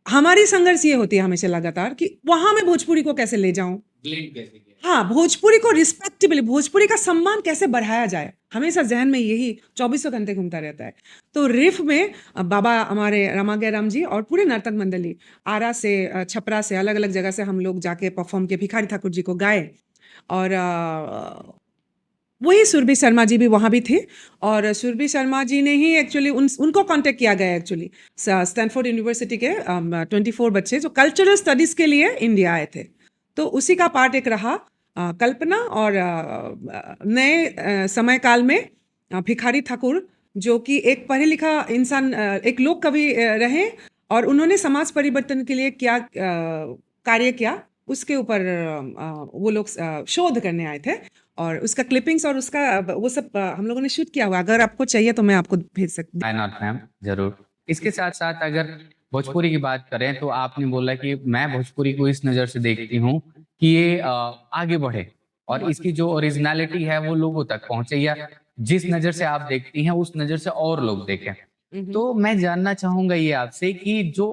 S1: हमारी संघर्ष ये होती है हमेशा लगातार कि वहाँ मैं भोजपुरी को कैसे ले जाऊं। हाँ, भोजपुरी को रिस्पेक्टेबली, भोजपुरी का सम्मान कैसे बढ़ाया जाए, हमेशा जहन में यही 24 घंटे घूमता रहता है। तो रिफ में बाबा हमारे रामाज्ञाराम जी और पूरे नर्तक मंडली आरा से, छपरा से, अलग अलग जगह से हम लोग जाके परफॉर्म किए, भिखारी ठाकुर जी को गाए। और वही सुरभि शर्मा जी भी वहाँ भी थे। और सुरभि शर्मा जी ने ही एक्चुअली उनको कांटेक्ट किया गया एक्चुअली, स्टैनफोर्ड यूनिवर्सिटी के 24 बच्चे जो कल्चरल स्टडीज़ के लिए इंडिया आए थे। तो उसी का पार्ट एक रहा कल्पना। और नए समय काल में भिखारी ठाकुर जो कि एक पढ़े लिखा इंसान, एक लोक कवि रहे और उन्होंने समाज परिवर्तन के लिए क्या कार्य किया उसके ऊपर वो लोग शोध करने आए थे। और उसका क्लिपिंग्स और उसका वो सब हम लोगों ने शूट किया हुआ। अगर आपको चाहिए तो मैं आपको भेज सकती हूँ।
S2: Why not, मैम, जरूर। इसके साथ साथ अगर भोजपुरी की बात करें तो आपने बोला कि मैं भोजपुरी को इस नज़र से देखती हूँ कि ये आगे बढ़े और इसकी जो ओरिजिनलिटी है वो लोगों तक पहुंचे, या जिस नज़र से आप देखती हैं उस नज़र से और लोग देखें। तो मैं जानना चाहूंगा ये आपसे कि जो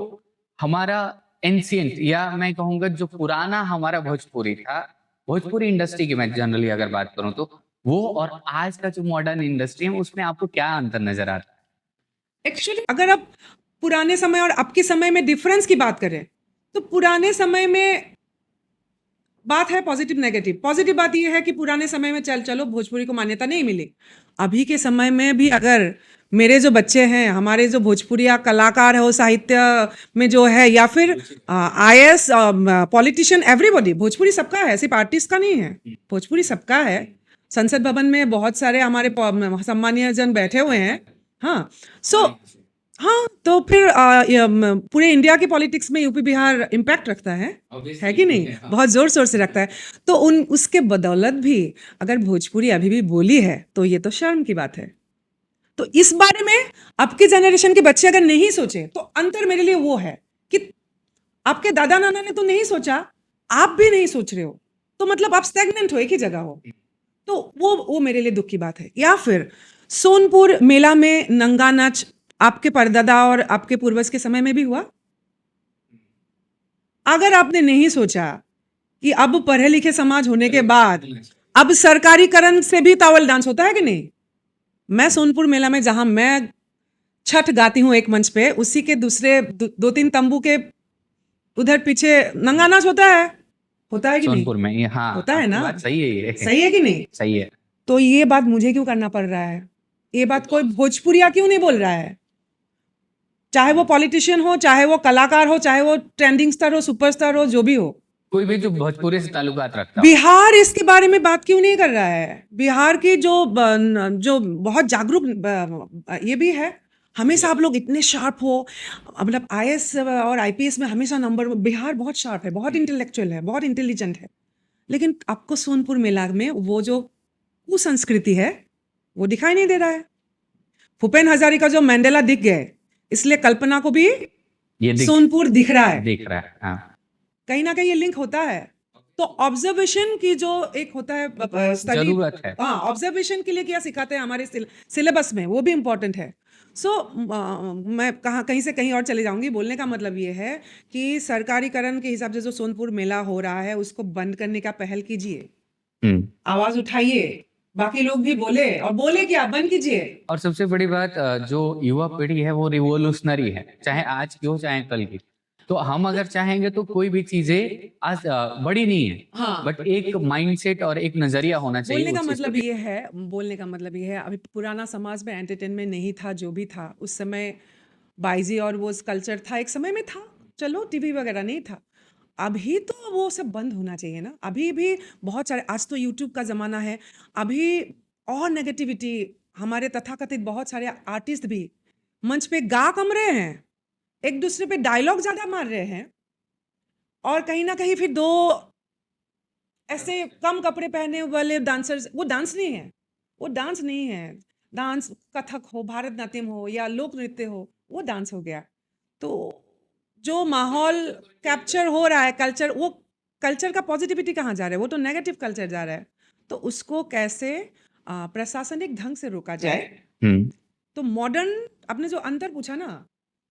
S2: हमारा एंशियंट या मैं कहूंगा जो पुराना हमारा भोजपुरी था, भोजपुरी इंडस्ट्री की मैं जनरली अगर बात करूं तो वो और आज का जो मॉडर्न इंडस्ट्री है उसमें आपको क्या अंतर नजर आता है?
S1: एक्चुअली अगर आप पुराने समय और अब के समय में डिफरेंस की बात करें तो पुराने समय में बात है पॉजिटिव नेगेटिव। पॉजिटिव बात यह है कि पुराने समय में चलो भोजपुरी को मान्यता नहीं मिली। अभी के समय में भी अगर मेरे जो बच्चे हैं, हमारे जो भोजपुरिया कलाकार हो, साहित्य में जो है, या फिर आईएएस पॉलिटिशियन, एवरीबॉडी, भोजपुरी सबका है, सिर्फ आर्टिस्ट का नहीं है, भोजपुरी सबका है। संसद भवन में बहुत सारे हमारे सम्मानीय जन बैठे हुए हैं। हाँ, सो हाँ, तो फिर पूरे इंडिया की पॉलिटिक्स में यूपी बिहार इम्पैक्ट रखता है कि नहीं? बहुत जोर शोर से रखता है। तो उसके बदौलत भी अगर भोजपुरी अभी भी बोली है तो ये तो शर्म की बात है। तो इस बारे में अब के जनरेशन के बच्चे अगर नहीं सोचे तो अंतर मेरे लिए वो है कि आपके दादा नाना ने तो नहीं सोचा, आप भी नहीं सोच रहे हो, तो मतलब आप स्टैग्नेंट हो, एक ही जगह हो। तो वो मेरे लिए दुख की बात है। या फिर सोनपुर मेला में नंगा नाच आपके परदादा और आपके पूर्वज के समय में भी हुआ। अगर आपने नहीं सोचा कि अब पढ़े लिखे समाज होने के बाद अब सरकारीकरण से भी तावल डांस होता है कि नहीं। मैं सोनपुर मेला में जहां मैं छठ गाती हूँ एक मंच पे, उसी के दूसरे दो तीन तंबू के उधर पीछे नंगा नाच होता है कि नहीं?
S2: सोनपुर में ये, हाँ,
S1: होता है
S2: आपकी
S1: ना?
S2: बात सही है, ये
S1: सही है कि नहीं?
S2: सही है।
S1: तो ये बात मुझे क्यों करना पड़ रहा है? ये बात कोई भोजपुरिया क्यों नहीं बोल रहा है? चाहे वो पॉलिटिशियन हो, चाहे वो कलाकार हो, चाहे वो ट्रेंडिंग स्टार हो, सुपरस्टार हो, जो भी हो,
S2: कोई भी जो भोजपुरी से ताल्लुकात रखता हो।
S1: बिहार इसके बारे में बात क्यों नहीं कर रहा है? बिहार की जो बहुत जागरूक ये भी है। हमेशा आप लोग इतने शार्प हो, मतलब आईएएस और आईपीएस में हमेशा नंबर। बिहार बहुत शार्प है, बहुत इंटेलेक्चुअल है, बहुत इंटेलिजेंट है, लेकिन आपको सोनपुर मेला में वो जो कुसंस्कृति है वो दिखाई नहीं दे रहा है। भूपेन हजारिका जो मैंडेला दिख गए, इसलिए कल्पना को भी सोनपुर दिख रहा है।
S2: हाँ।
S1: कहीं ना कहीं ये लिंक होता है। तो ऑब्जर्वेशन की जो एक होता है स्टडी,
S2: जरूरत है।
S1: हाँ, ऑब्जर्वेशन के लिए क्या सिखाते हैं हमारे सिलेबस में, वो भी इम्पोर्टेंट है। मैं कहीं से कहीं और चले जाऊंगी। बोलने का मतलब ये है कि सरकारीकरण के हिसाब से जो सोनपुर मेला हो रहा है उसको बंद करने का पहल कीजिए, आवाज उठाइए, बाकी लोग भी बोले, और बोले क्या, बंद कीजिए।
S2: और सबसे बड़ी बात, जो युवा पीढ़ी है वो रिवोल्यूशनरी है, चाहे आज की हो चाहे कल की। तो हम अगर चाहेंगे तो कोई भी चीजें आज बड़ी नहीं है,
S1: हाँ,
S2: बट एक माइंडसेट और एक नजरिया होना चाहिए
S1: बोलने का
S2: उस चीज
S1: मतलब
S2: को।
S1: ये है, बोलने का मतलब ये है, अभी पुराना समाज में एंटरटेनमेंट नहीं था, जो भी था उस समय बाईजी और वो कल्चर था, एक समय में था, चलो टीवी वगैरह नहीं था। अभी तो वो सब बंद होना चाहिए ना। अभी भी बहुत सारे, आज तो यूट्यूब का ज़माना है, अभी और नेगेटिविटी, हमारे तथाकथित बहुत सारे आर्टिस्ट भी मंच पे गा कम रहे हैं, एक दूसरे पे डायलॉग ज़्यादा मार रहे हैं, और कहीं ना कहीं फिर दो ऐसे कम कपड़े पहने वाले डांसर्स, वो डांस नहीं है, वो डांस नहीं है। डांस कथक हो, भारतनाट्यम हो, या लोक नृत्य हो, वो डांस हो गया। तो जो माहौल कैप्चर हो रहा है, कल्चर, वो कल्चर का पॉजिटिविटी कहाँ जा रहा है? वो तो नेगेटिव कल्चर जा रहा है। तो उसको कैसे प्रशासनिक ढंग से रोका जाए। तो मॉडर्न, आपने जो अंतर पूछा ना,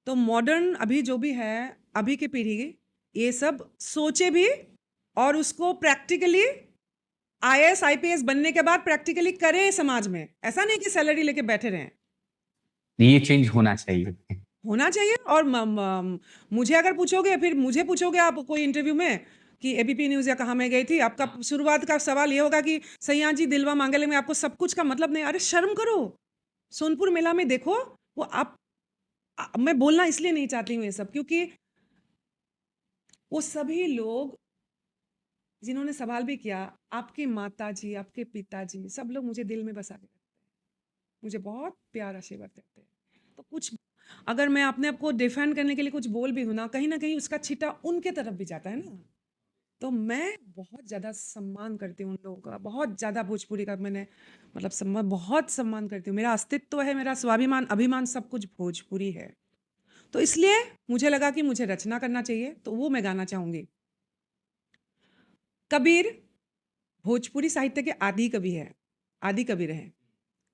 S1: तो मॉडर्न अभी जो भी है, अभी की पीढ़ी ये सब सोचे भी, और उसको प्रैक्टिकली आईएएस आईपीएस बनने के बाद प्रैक्टिकली करें समाज में। ऐसा नहीं कि सैलरी लेके बैठे रहें।
S2: ये चेंज होना चाहिए।
S1: होना चाहिए। और मुझे अगर पूछोगे, फिर मुझे पूछोगे आप कोई इंटरव्यू में कि एबीपी न्यूज़ या कहाँ मैं गई थी, आपका शुरुआत का सवाल ये होगा कि सैया जी दिलवा मांगले में आपको सब कुछ का मतलब नहीं। अरे शर्म करो, सोनपुर मेला में देखो, वो मैं बोलना इसलिए नहीं चाहती हूँ ये सब, क्योंकि वो सभी लोग जिन्होंने सवाल भी किया, आपकी माता जी, आपके पिताजी, सब लोग मुझे दिल में बसा के रखते हैं, मुझे बहुत प्यार आशीर्वाद देते हैं। तो कुछ अगर मैं अपने आप को डिफेंड करने के लिए कुछ बोल भी हूँ ना कहीं उसका छिटा उनके तरफ भी जाता है ना। तो मैं बहुत ज़्यादा सम्मान करती हूँ उन लोगों का, बहुत ज़्यादा भोजपुरी का मैंने मतलब बहुत सम्मान करती हूँ। मेरा अस्तित्व है, मेरा स्वाभिमान, अभिमान, सब कुछ भोजपुरी है। तो इसलिए मुझे लगा कि मुझे रचना करना चाहिए, तो वो मैं गाना चाहूँगी। कबीर भोजपुरी साहित्य के आदि कवि है, आदि कबीर हैं,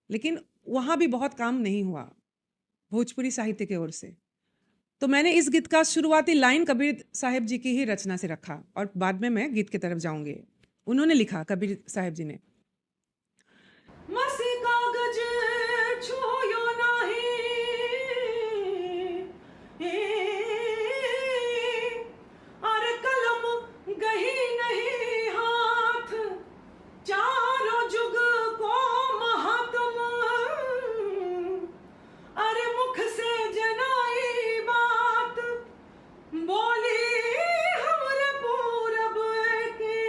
S1: लेकिन वहाँ भी बहुत काम नहीं हुआ भोजपुरी साहित्य की ओर से। तो मैंने इस गीत का शुरुआती लाइन कबीर साहिब जी की ही रचना से रखा और बाद में मैं गीत की तरफ जाऊंगी। उन्होंने लिखा, कबीर साहिब जी ने, मसी कागज छूयो नाही, अरे कलम गही नहीं हाथ, चारों जुग को महात्मा, अरे मुख से जनाई बात, बोली हमरे पूरब के,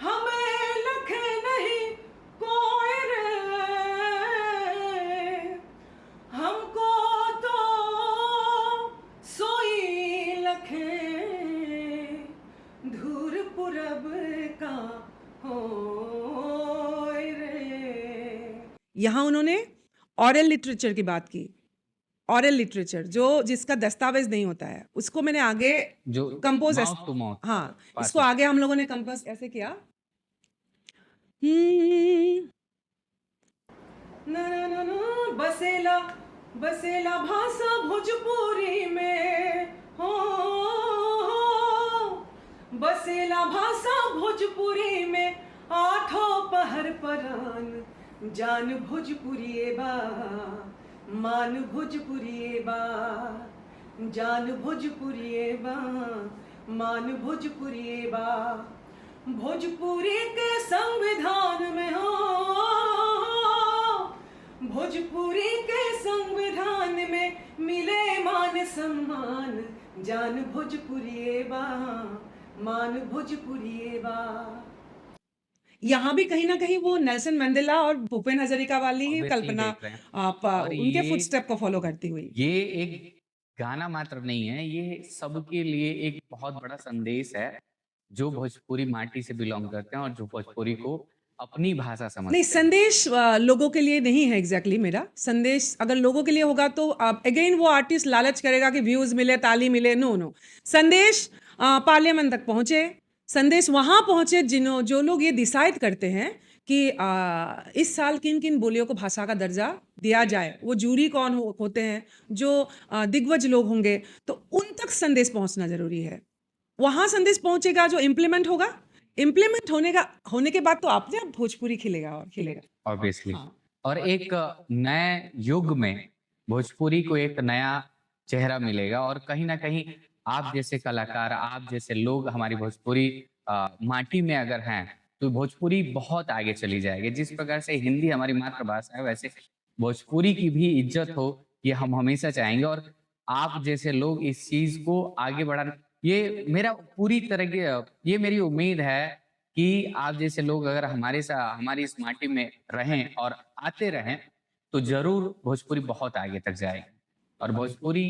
S1: हमें लखे नहीं कोई रे, हमको तो सोई लखे, धूर पूरब का होय रे। यहाँ उन्होंने ऑरल लिटरेचर की बात की। ऑरल लिटरेचर जो जिसका दस्तावेज नहीं होता है, उसको मैंने आगे
S2: जो
S1: कंपोज,
S2: माउथ टू माउथ,
S1: हाँ, इसको आगे हम लोगों ने कंपोज ऐसे किया, ना ना ना ना, बसेला बसेला भाषा भोजपुरी में हो, बसेला भाषा भोजपुरी में, आठों पहर परान जान भोजपुरी बा, मान भोजपुरी बा, जान भोजपुरी बा, मान भोजपुरी बा, भोजपुरी के संविधान में हो, भोजपुरी के संविधान में मिले मान सम्मान, जान भोजपुरी बा, मान भोजपुरी बा। यहाँ भी कहीं ना कहीं वो नेल्सन मंडेला और भूपेन हजारिका वाली ही
S2: Obviously
S1: कल्पना
S2: देख रहे हैं।
S1: आप
S2: और
S1: उनके
S2: ये-
S1: फुटस्टेप को फॉलो करती हुई।
S2: ये एक गाना मात्र नहीं है, ये सबके लिए एक बहुत बड़ा संदेश है जो भोजपुरी माटी से बिलोंग करते हैं और जो भोजपुरी को अपनी भाषा समझते
S1: नहीं,
S2: हैं।
S1: संदेश लोगों के लिए नहीं है एग्जैक्टली मेरा संदेश। अगर लोगों के लिए होगा तो अगेन वो आर्टिस्ट लालच करेगा कि व्यूज मिले, ताली मिले। नो नो, संदेश पार्लियामेंट तक पहुंचे, संदेश वहां पहुंचे जो लोग ये डिसाइड करते हैं कि इस साल किन किन बोलियों को भाषा का दर्जा दिया जाए। वो जूरी कौन होते हैं, जो दिग्गज लोग होंगे, तो उन तक संदेश पहुंचना जरूरी है। वहां संदेश पहुंचेगा, जो इम्प्लीमेंट होगा, इम्प्लीमेंट होने के बाद तो अपने आप भोजपुरी खिलेगा और खिलेगा।
S2: ऑब्वियसली।
S1: हाँ।
S2: और एक नए युग में भोजपुरी को एक नया चेहरा मिलेगा और कहीं ना कहीं आप जैसे कलाकार, आप जैसे लोग हमारी भोजपुरी माटी में अगर हैं तो भोजपुरी बहुत आगे चली जाएगी। जिस प्रकार से हिंदी हमारी मातृभाषा है, वैसे भोजपुरी की भी इज्जत हो, ये हम हमेशा चाहेंगे। और आप जैसे लोग इस चीज को आगे बढ़ाना, ये मेरा पूरी तरह की ये मेरी उम्मीद है कि आप जैसे लोग अगर हमारी इस माटी में रहें और आते रहें तो जरूर भोजपुरी बहुत आगे तक जाएगी और भोजपुरी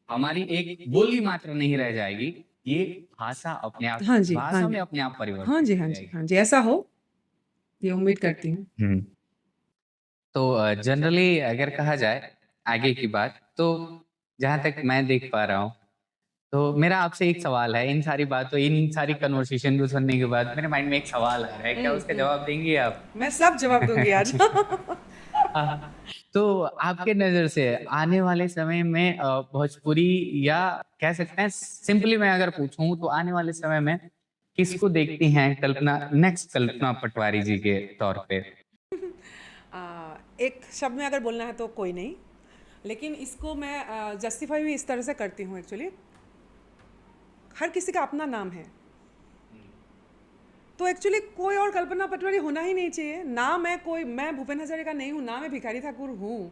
S2: हमारी एक बोली मात्र नहीं रह जाएगी, ये भाषा अपने आप,
S1: हाँ जी,
S2: भाषा
S1: हाँ
S2: में
S1: जी।
S2: अपने आप परिवर्तन
S1: हाँ जी,
S2: हो
S1: हाँ जी,
S2: जाएगी।
S1: हाँ जी, ऐसा हो, ये उम्मीद करती हूँ।
S2: तो जनरली अगर कहा जाए आगे की बात, तो जहां तक मैं देख पा रहा हूँ, तो मेरा आपसे एक सवाल है। इन सारी कन्वर्सेशन को सुनने के बाद मेरे माइंड में एक सवाल आ रहा है, क्या उसका जवाब देंगे आप?
S1: मैं सब जवाब दूंगी आज।
S2: तो आपके नजर से आने वाले समय में भोजपुरी, या कह सकते हैं सिंपली मैं अगर पूछूं तो आने वाले समय में किसको देखती हैं नेक्स्ट कल्पना पटवारी जी के तौर पे?
S1: एक शब्द में अगर बोलना है तो कोई नहीं, लेकिन इसको मैं जस्टिफाई भी इस तरह से करती हूँ। एक्चुअली हर किसी का अपना नाम है, तो एक्चुअली कोई और कल्पना पटवारी होना ही नहीं चाहिए ना। मैं भूपेन हजारिका नहीं हूँ ना, मैं भिखारी ठाकुर हूँ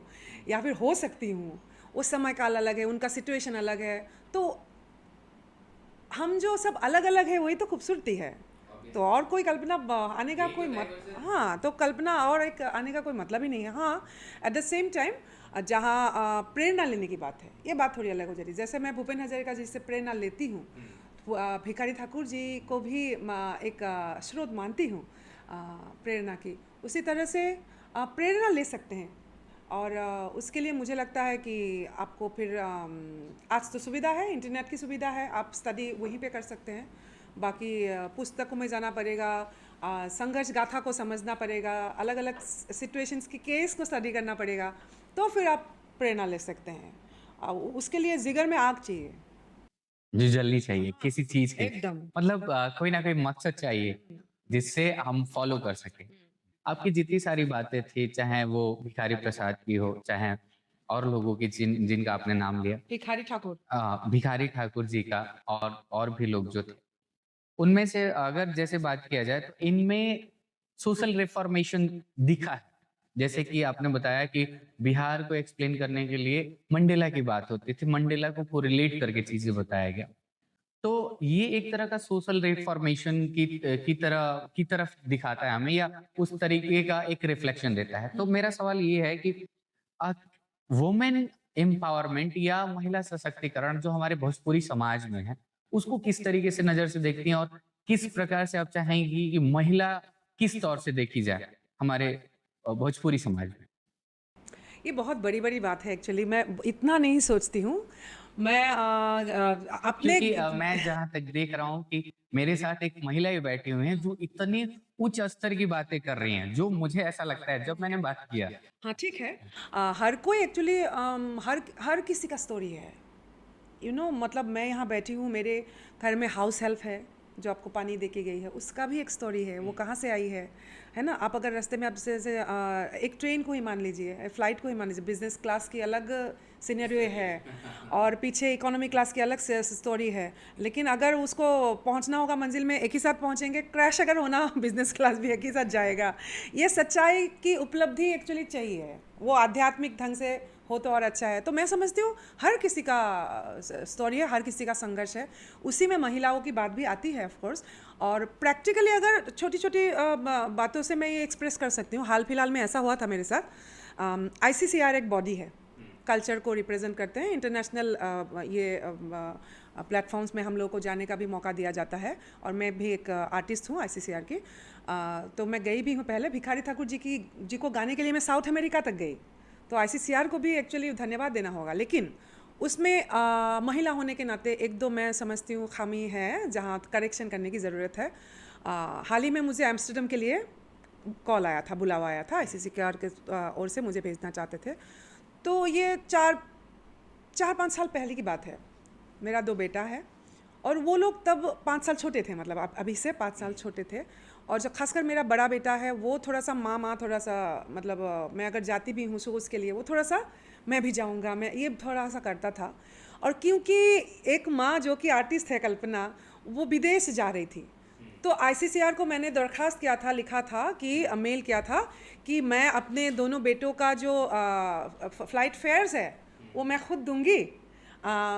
S1: या फिर हो सकती हूँ। उस समय काल अलग है, उनका सिचुएशन अलग है, तो हम जो सब अलग अलग है वही तो खूबसूरती है। तो और कोई कल्पना आने का कोई हाँ, तो कल्पना और एक आने का कोई मतलब ही नहीं है। हाँ, एट द सेम टाइम जहाँ प्रेरणा लेने की बात है, ये बात थोड़ी अलग हो जाती है। जैसे मैं भूपेन हजारिका जी से प्रेरणा लेती हूँ, भिखारी ठाकुर जी को भी एक स्रोत मानती हूँ प्रेरणा की, उसी तरह से प्रेरणा ले सकते हैं। और उसके लिए मुझे लगता है कि आपको फिर आज तो सुविधा है, इंटरनेट की सुविधा है, आप स्टडी वहीं पे कर सकते हैं। बाकी पुस्तकों में जाना पड़ेगा, संघर्ष गाथा को समझना पड़ेगा, अलग अलग सिचुएशंस की केस को स्टडी करना पड़ेगा, तो फिर आप प्रेरणा ले सकते हैं। उसके लिए जिगर में आग चाहिए
S2: जो जल्दी चाहिए किसी चीज की,
S1: एकदम।
S2: मतलब कोई ना कोई मकसद चाहिए जिससे हम फॉलो कर सके। आपकी जितनी सारी बातें थी, चाहे वो भिखारी प्रसाद की हो, चाहे और लोगों की जिनका आपने नाम लिया,
S1: भिखारी ठाकुर।
S2: भिखारी ठाकुर जी का, और भी लोग जो थे, उनमें से अगर जैसे बात किया जाए तो इनमें सोशल रिफॉर्मेशन दिखा है। जैसे कि आपने बताया कि बिहार को एक्सप्लेन करने के लिए मंडेला की बात होती थी, मंडेला को कोरिलेट करके चीजें बताया गया। तो ये एक तरह का सोशल रिफॉर्मेशन की तरफ दिखाता है हमें, या उस तरीके का एक रिफ्लेक्शन देता है। तो मेरा सवाल ये है कि वुमेन एम्पावरमेंट या महिला सशक्तिकरण जो हमारे भोजपुरी समाज में है, उसको किस तरीके से नजर से देखती हैं, और किस प्रकार से आप चाहेंगी कि महिला किस तौर से देखी जाए हमारे भोजपुरी समाज में?
S1: ये बहुत बड़ी-बड़ी बात है एक्चुअली, मैं इतना नहीं सोचती हूँ। मैं अपने
S2: क्योंकि मैं जहां तक देख रहा हूँ कि मेरे साथ एक महिला ही बैठी हुई है जो इतनी उच्च स्तर की बातें कर रही हैं, जो मुझे ऐसा लगता है जब मैंने बात किया।
S1: हाँ, ठीक है। हर कोई एक्चुअली हर हर किसी का स्टोरी है। मतलब मैं यहाँ बैठी हूँ, मेरे घर में हाउस हेल्प है जो आपको पानी दे के गई है, उसका भी एक स्टोरी है, वो कहाँ से आई है ना? आप अगर रास्ते में आप जैसे एक ट्रेन को ही मान लीजिए, फ्लाइट को ही मान लीजिए, बिजनेस क्लास की अलग सिनेरियो है और पीछे इकोनॉमी क्लास की अलग स्टोरी है। लेकिन अगर उसको पहुंचना होगा मंजिल में, एक ही साथ पहुंचेंगे। क्रैश अगर होना, बिजनेस क्लास भी एक ही साथ जाएगा। ये सच्चाई की उपलब्धि एक्चुअली चाहिए, वो आध्यात्मिक ढंग से हो तो और अच्छा है। तो मैं समझती हूँ हर किसी का स्टोरी है, हर किसी का संघर्ष है, उसी में महिलाओं की बात भी आती है ऑफ कोर्स। और प्रैक्टिकली अगर छोटी छोटी बातों से मैं ये एक्सप्रेस कर सकती हूँ। हाल फिलहाल में ऐसा हुआ था मेरे साथ। ICCR एक बॉडी है, कल्चर को रिप्रेजेंट करते हैं, इंटरनेशनल ये प्लेटफॉर्म्स में हम लोग को जाने का भी मौका दिया जाता है, और मैं भी एक आर्टिस्ट हूँ ICCR की। तो मैं गई भी हूँ पहले, भिखारी ठाकुर जी को गाने के लिए मैं साउथ अमेरिका तक गई। तो ICCR को भी एक्चुअली धन्यवाद देना होगा। लेकिन उसमें महिला होने के नाते एक दो मैं समझती हूँ खामी है जहाँ करेक्शन करने की ज़रूरत है। हाल ही में मुझे एम्स्टर्डम के लिए कॉल आया था, बुलावा आया था, ICCR के ओर से मुझे भेजना चाहते थे। तो ये 4-5 साल पहले की बात है। मेरा 2 बेटा है और वो लोग तब 5 साल छोटे थे, मतलब अभी से 5 साल छोटे थे। और जो खासकर मेरा बड़ा बेटा है वो थोड़ा सा माँ थोड़ा सा, मतलब मैं अगर जाती भी हूँ शूज़ के लिए, वो थोड़ा सा मैं भी जाऊँगा, मैं ये थोड़ा सा करता था। और क्योंकि एक माँ जो कि आर्टिस्ट है कल्पना, वो विदेश जा रही थी, तो ICCR को मैंने दरख्वास्त किया था, लिखा था कि मेल किया था कि मैं अपने दोनों बेटों का जो फ़्लाइट फेयर्स है वो मैं खुद दूंगी।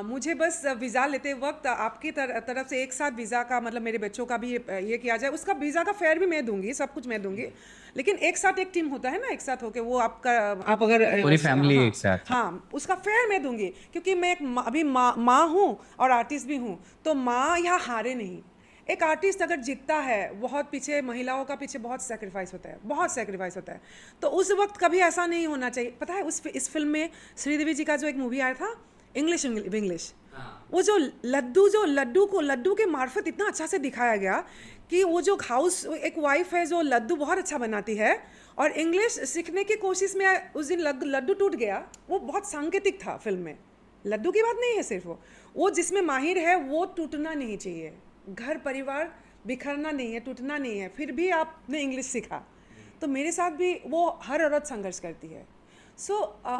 S1: मुझे बस वीज़ा लेते वक्त आपकी तरफ से एक साथ वीज़ा का, मतलब मेरे बच्चों का भी ये किया जाए, उसका वीज़ा का फेयर भी मैं दूंगी, सब कुछ मैं दूंगी। लेकिन एक साथ एक टीम होता है ना, एक साथ होके वो आप अगर
S2: पूरी फैमिली
S1: हाँ,
S2: एक साथ।
S1: हाँ, उसका फेयर मैं दूंगी, क्योंकि मैं एक अभी माँ हूँ और आर्टिस्ट भी हूँ। तो माँ यहाँ हारे नहीं। एक आर्टिस्ट अगर जीतता है, बहुत पीछे महिलाओं का पीछे बहुत सेक्रीफाइस होता है, बहुत सेक्रीफाइस होता है। तो उस वक्त कभी ऐसा नहीं होना चाहिए। पता है इस फिल्म में श्रीदेवी जी का जो एक मूवी आया था, इंग्लिश, वो जो लड्डू के मार्फत इतना अच्छा से दिखाया गया कि वो जो हाउस एक वाइफ है जो लड्डू बहुत अच्छा बनाती है और इंग्लिश सीखने की कोशिश में उस दिन लड्डू टूट गया। वो बहुत सांकेतिक था फिल्म में। लड्डू की बात नहीं है सिर्फ, वो जिसमें माहिर है वो टूटना नहीं चाहिए। घर परिवार बिखरना नहीं है, टूटना नहीं है, फिर भी आपने इंग्लिश सीखा। तो मेरे साथ भी वो हर औरत संघर्ष करती है।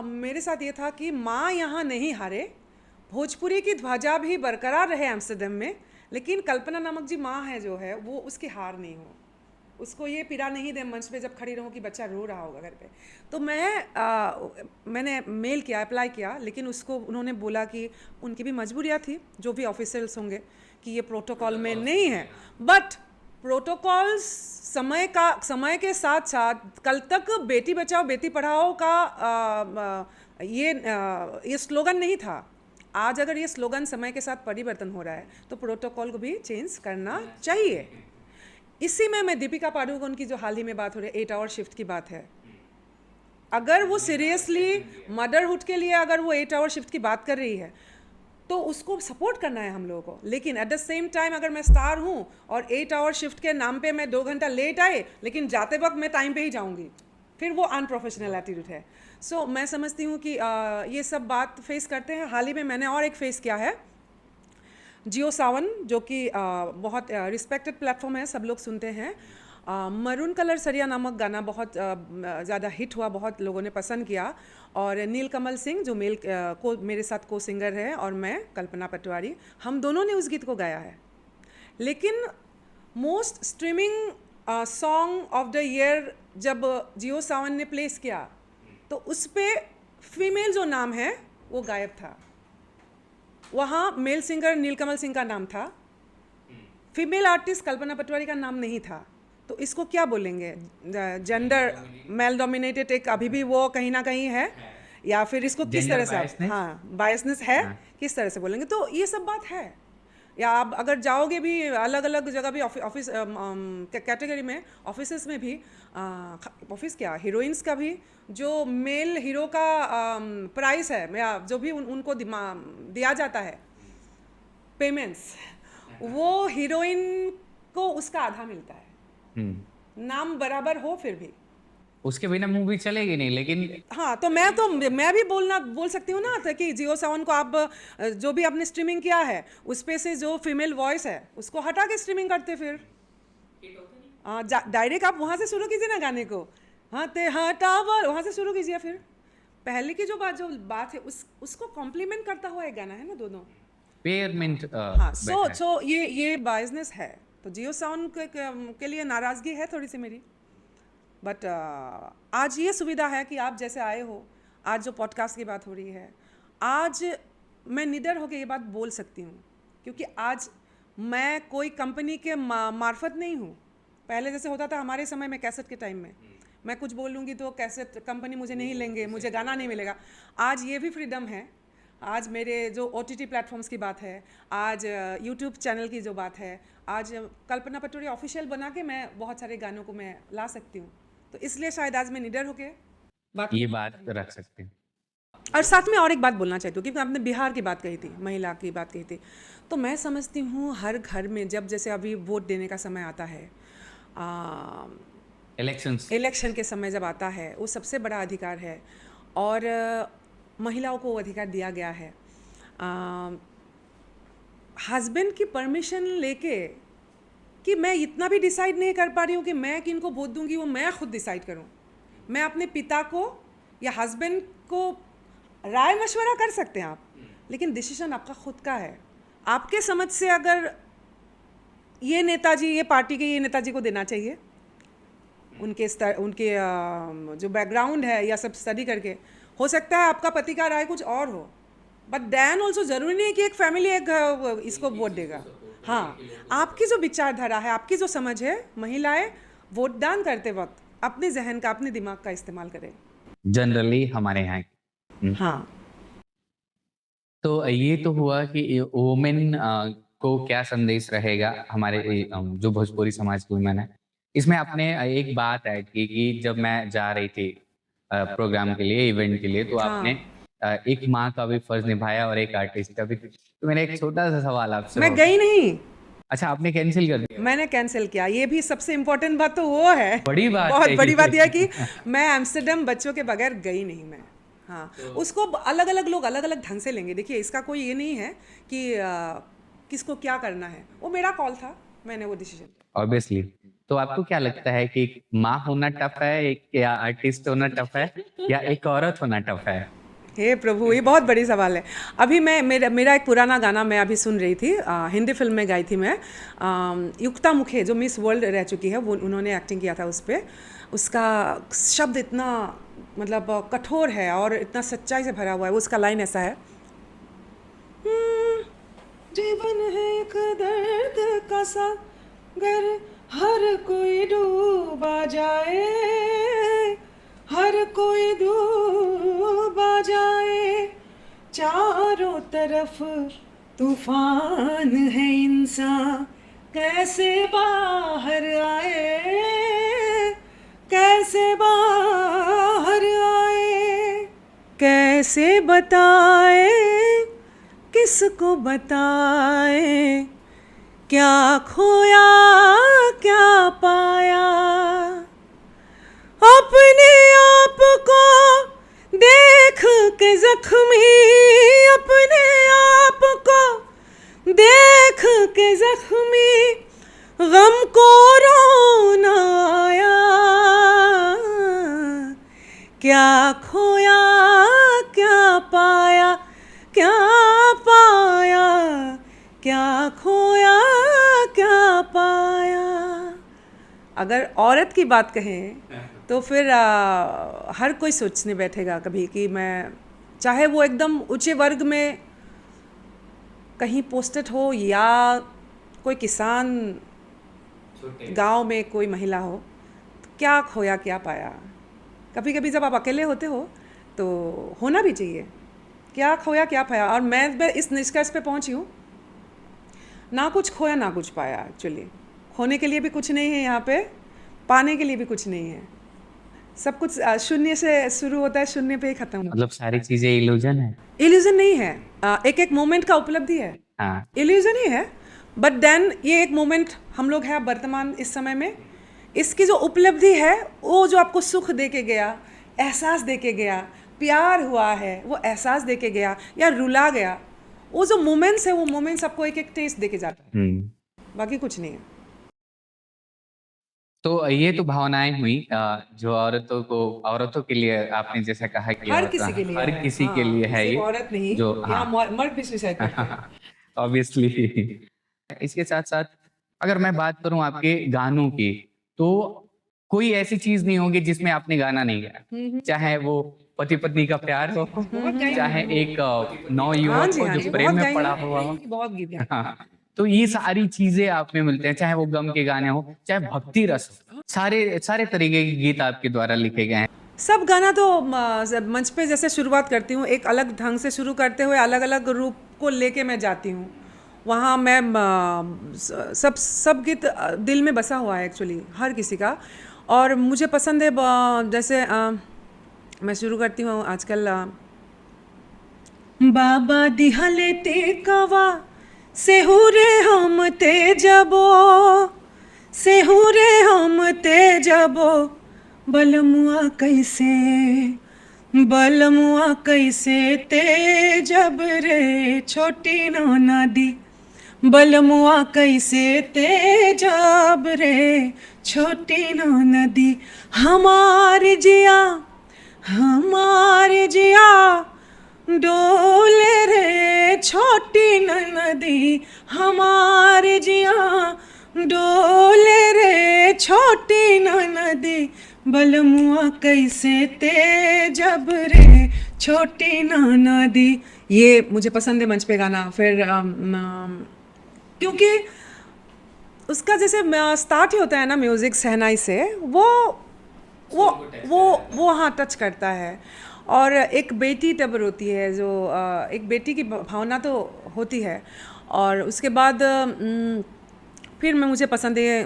S1: मेरे साथ ये था कि माँ यहाँ नहीं हारे, भोजपुरी की ध्वजा भी बरकरार रहे एम्स्टर्डम में, लेकिन कल्पना नामक जी माँ है जो है वो उसकी हार नहीं हो, उसको ये पीड़ा नहीं दे मंच पे जब खड़ी रहूँ कि बच्चा रो रहा होगा घर पे। तो मैंने मेल किया, अप्लाई किया, लेकिन उसको उन्होंने बोला कि उनकी भी मजबूरियाँ थी, जो भी ऑफिसर्स होंगे, कि ये प्रोटोकॉल में नहीं है। बट प्रोटोकॉल्स समय के साथ साथ, कल तक बेटी बचाओ बेटी पढ़ाओ का ये स्लोगन नहीं था। आज अगर ये स्लोगन समय के साथ परिवर्तन हो रहा है तो प्रोटोकॉल को भी चेंज करना चाहिए। इसी में मैं दीपिका पादुकोण की जो हाल ही में बात हो रही है, 8 आवर शिफ्ट की बात है, अगर वो सीरियसली मदरहुड के लिए अगर वो 8 आवर शिफ्ट की बात कर रही है तो उसको सपोर्ट करना है हम लोगों को। लेकिन एट द सेम टाइम अगर मैं स्टार हूँ और 8 आवर शिफ्ट के नाम पे मैं 2 घंटा लेट आए, लेकिन जाते वक्त मैं टाइम पे ही जाऊँगी, फिर वो अनप्रोफेशनल एटीट्यूड है। सो मैं समझती हूँ कि ये सब बात फेस करते हैं। हाल ही में मैंने और एक फेस किया है, जियो सावन, जो कि बहुत रिस्पेक्टेड प्लेटफॉर्म है, सब लोग सुनते हैं। मरून कलर सरिया नामक गाना बहुत ज़्यादा हिट हुआ, बहुत लोगों ने पसंद किया। और नीलकमल सिंह जो मेरे साथ को सिंगर है, और मैं कल्पना पटवारी, हम दोनों ने उस गीत को गाया है। लेकिन most streaming song of the year जब जियो सावन ने प्लेस किया, तो उस पर फीमेल जो नाम है वो गायब था। वहाँ मेल सिंगर नीलकमल सिंह का नाम था, फीमेल आर्टिस्ट कल्पना पटवारी का नाम नहीं था। तो इसको क्या बोलेंगे? जेंडर मेल डोमिनेटेड एक अभी भी वो कहीं ना कहीं है, या फिर इसको किस
S2: Gender
S1: तरह से
S2: biasness?
S1: हाँ बायसनेस है,
S2: हाँ।
S1: किस तरह से बोलेंगे? तो ये सब बात है। या आप अगर जाओगे भी अलग अलग जगह भी, ऑफिस कैटेगरी में, ऑफिसेस में भी, ऑफिस क्या, हीरोइंस का भी जो मेल हीरो का प्राइस है, या जो भी उनको दिया जाता है पेमेंट्स, वो हीरोइन को उसका आधा मिलता है। नाम बराबर हो फिर भी।
S2: उसके बिना मूवी चलेगी नहीं, लेकिन
S1: हाँ, तो मैं भी बोल सकती हूँ ना, कि जियो सावन को आप जो भी आपने स्ट्रीमिंग किया है, उस पे से जो फीमेल वॉइस है उसको हटा के स्ट्रीमिंग करते फिर। डायरेक्ट आप वहाँ से शुरू कीजिए ना गाने को, हाँ ते हाँ टावर, वहाँ से शुरू कीजिए। फिर पहले की जो बात है उसको कॉम्प्लीमेंट करता हुआ एक गाना है ना दोनों।
S2: पेयरमेंट
S1: हाँ, सो ये बायसनेस है। तो जियो साउंड के लिए नाराज़गी है थोड़ी सी मेरी, बट आज ये सुविधा है कि आप जैसे आए हो, आज जो पॉडकास्ट की बात हो रही है, आज मैं निडर होकर ये बात बोल सकती हूँ, क्योंकि आज मैं कोई कंपनी के मार्फत नहीं हूँ। पहले जैसे होता था हमारे समय में, कैसेट के टाइम में, मैं कुछ बोलूँगी तो कैसेट कंपनी मुझे नहीं लेंगे, मुझे गाना नहीं मिलेगा। आज ये भी फ्रीडम है। आज मेरे जो OTT प्लेटफॉर्म्स की बात है, आज यूट्यूब चैनल की जो बात है, आज कल्पना पटवारी ऑफिशियल बना के मैं बहुत सारे गानों को मैं ला सकती हूँ। तो इसलिए शायद आज मैं निडर होके
S2: ये बात रख सकते हैं।
S1: और साथ में और एक बात बोलना चाहती हूँ, क्योंकि आपने बिहार की बात कही थी, महिला की बात कही थी, तो मैं समझती हूँ हर घर में जब जैसे अभी वोट देने का समय आता है, इलेक्शन के समय जब आता है, वो सबसे बड़ा अधिकार है, और महिलाओं को वो अधिकार दिया गया है। हस्बैंड की परमिशन लेके, कि मैं इतना भी डिसाइड नहीं कर पा रही हूँ कि मैं किन को वोट दूंगी, वो मैं खुद डिसाइड करूँ। मैं अपने पिता को या हस्बैंड को राय मशवरा कर सकते हैं आप, लेकिन डिसीजन आपका खुद का है। आपके समझ से अगर ये नेताजी, ये पार्टी के ये नेताजी को देना चाहिए, उनके जो बैकग्राउंड है या सब स्टडी करके, हो सकता है आपका पति का राय कुछ और हो, बट दैन ऑल्सो ज़रूरी नहीं कि एक फैमिली एक इसको वोट देगा। हाँ, आपकी जो विचारधारा है, आपकी जो समझ है, महिलाएं वोट दान करते वक्त अपने जहन का, अपने दिमाग का इस्तेमाल करें।
S2: जनरली हमारे यहाँ।
S1: हाँ,
S2: तो ये तो हुआ कि वुमेन को क्या संदेश रहेगा हमारे जो भोजपुरी समाज की वुमेन है। इसमें आपने एक बात ऐड की कि जब मैं जा रही थी प्रोग्राम के लिए, इवेंट के लिए, तो आपने एक माँ का भी फर्ज निभाया और एक आर्टिस्ट का भी। तो मेरा एक छोटा सा सवाल आपसे।
S1: मैं गई नहीं।
S2: अच्छा, आपने कैंसिल कर दिया?
S1: मैंने कैंसिल किया। ये भी सबसे इम्पोर्टेंट बात तो वो है,
S2: बड़ी बात
S1: बहुत
S2: है
S1: बड़ी
S2: ये।
S1: बात यह है कि मैं एम्स्टर्डम बच्चों के बगैर गई नहीं मैं। हाँ, उसको अलग अलग लोग अलग अलग ढंग से लेंगे। देखिए, इसका कोई ये नहीं है कि किसको क्या करना है, वो मेरा कॉल था, मैंने वो डिसीजन।
S2: ऑब्वियसली। तो आपको क्या लगता है कि माँ होना टफ है, या आर्टिस्ट होना टफ है, या एक औरत होना टफ है?
S1: हे प्रभु, ये बहुत बड़ी सवाल है। अभी मेरा एक पुराना गाना मैं अभी सुन रही थी, हिंदी फिल्म में गाई थी मैं। युक्ता मुखे जो मिस वर्ल्ड रह चुकी है, वो उन्होंने एक्टिंग किया था उस पर। उसका शब्द इतना मतलब कठोर है और इतना सच्चाई से भरा हुआ है। उसका लाइन ऐसा है, जीवन है एक दर्द का सागर, हर कोई डूबा जाए, हर कोई डूबा जाए, चारों तरफ तूफान है, इंसान कैसे बाहर आए, कैसे बाहर आए, कैसे बताए, किसको बताए, क्या खोया क्या पाया, अपने जख्मी अपने आप को देख के जख्मी गम को रोना आया, क्या खोया क्या पाया, क्या पाया क्या खोया क्या पाया। अगर औरत की बात कहें तो फिर हर कोई सोचने बैठेगा कभी कि मैं, चाहे वो एकदम ऊंचे वर्ग में कहीं पोस्टेड हो या कोई किसान गांव में कोई महिला हो, तो क्या खोया क्या पाया। कभी कभी जब आप अकेले होते हो तो होना भी चाहिए, क्या खोया क्या पाया। और मैं इस निष्कर्ष पे पहुंची हूँ, ना कुछ खोया ना कुछ पाया। एक्चुअली खोने के लिए भी कुछ नहीं है यहाँ पे, पाने के लिए भी कुछ नहीं है। सब कुछ शून्य से शुरू होता है, शून्य पे ही खत्म होता
S2: मतलब सारी चीजें इल्यूजन है।
S1: है। इल्यूजन नहीं है, एक एक मोमेंट का उपलब्धि है,
S2: हाँ,
S1: इल्यूजन ही है। बट देन ये एक मोमेंट हम लोग हैं वर्तमान इस समय में, इसकी जो उपलब्धि है वो जो आपको सुख दे के गया, एहसास दे के गया, प्यार हुआ है वो एहसास दे के गया या रुला गया, वो जो मोमेंट्स है वो मोमेंट्स आपको एक एक टेस्ट दे के जाता है, बाकी कुछ नहीं है।
S2: तो ये तो भावनाएं हुई जो औरतों के लिए आपने जैसा कहा कि
S1: हर किसी के लिए
S2: हर
S1: है,
S2: किसी के
S1: हाँ,
S2: लिए है
S1: सिर्फ
S2: ये
S1: औरत नहीं,
S2: जो,
S1: यहाँ
S2: हाँ,
S1: मर्द भी सुसाइड करते हैं।
S2: ऑब्वियसली। इसके साथ साथ अगर मैं बात करूं आपके गानों की, तो कोई ऐसी चीज नहीं होगी जिसमें आपने गाना नहीं गाया, चाहे वो पति पत्नी का प्यार हो, चाहे एक
S1: हाँ
S2: नवयुवक
S1: जी,
S2: हो
S1: हाँ
S2: जो
S1: जी,
S2: प्रेम
S1: बहुत
S2: में
S1: गाई
S2: पड़ा
S1: हैं,
S2: हुआ हो।
S1: बहुत गीत गाए।
S2: हाँ, तो ये सारी चीजें आप में मिलते हैं, चाहे वो गम के गाने हो, चाहे भक्ति रस हो, सारे सारे तरीके के गीत आपके द्वारा लिखे गए हैं।
S1: सब गाना तो जब मंच पे जैसे शुरुआत करती हूँ, एक अलग ढंग से शुरू करते हुए अलग अलग रूप को लेके मैं जाती हूँ। वहाँ मैं सब गीत दिल में बसा हुआ है एक्चुअली हर किसी का, और मुझे पसंद है। जैसे मैं शुरू करती हूँ आजकल, बाबा दिहले ते कवा सेहुरे हम ते जबो, सेहुरे हम ते जबो, बलमुआ कैसे, बलमुआ कैसे ते जब रे छोटी नौना दी, बलमुआ कैसे ते जब रे छोटी नौना दी, हमार जिया हमार जिया डोले रे छोटी नदी, हमारे जिया डोले रे छोटी नदी, बलमुआ कैसे ते जब रे छोटी नदी। ये मुझे पसंद है मंच पे गाना। फिर क्योंकि उसका जैसे स्टार्ट ही होता है ना म्यूज़िक सहनाई से, वो हाँ टच करता है। और एक बेटी तब रोती है, जो एक बेटी की भावना तो होती है। और उसके बाद फिर मुझे पसंद है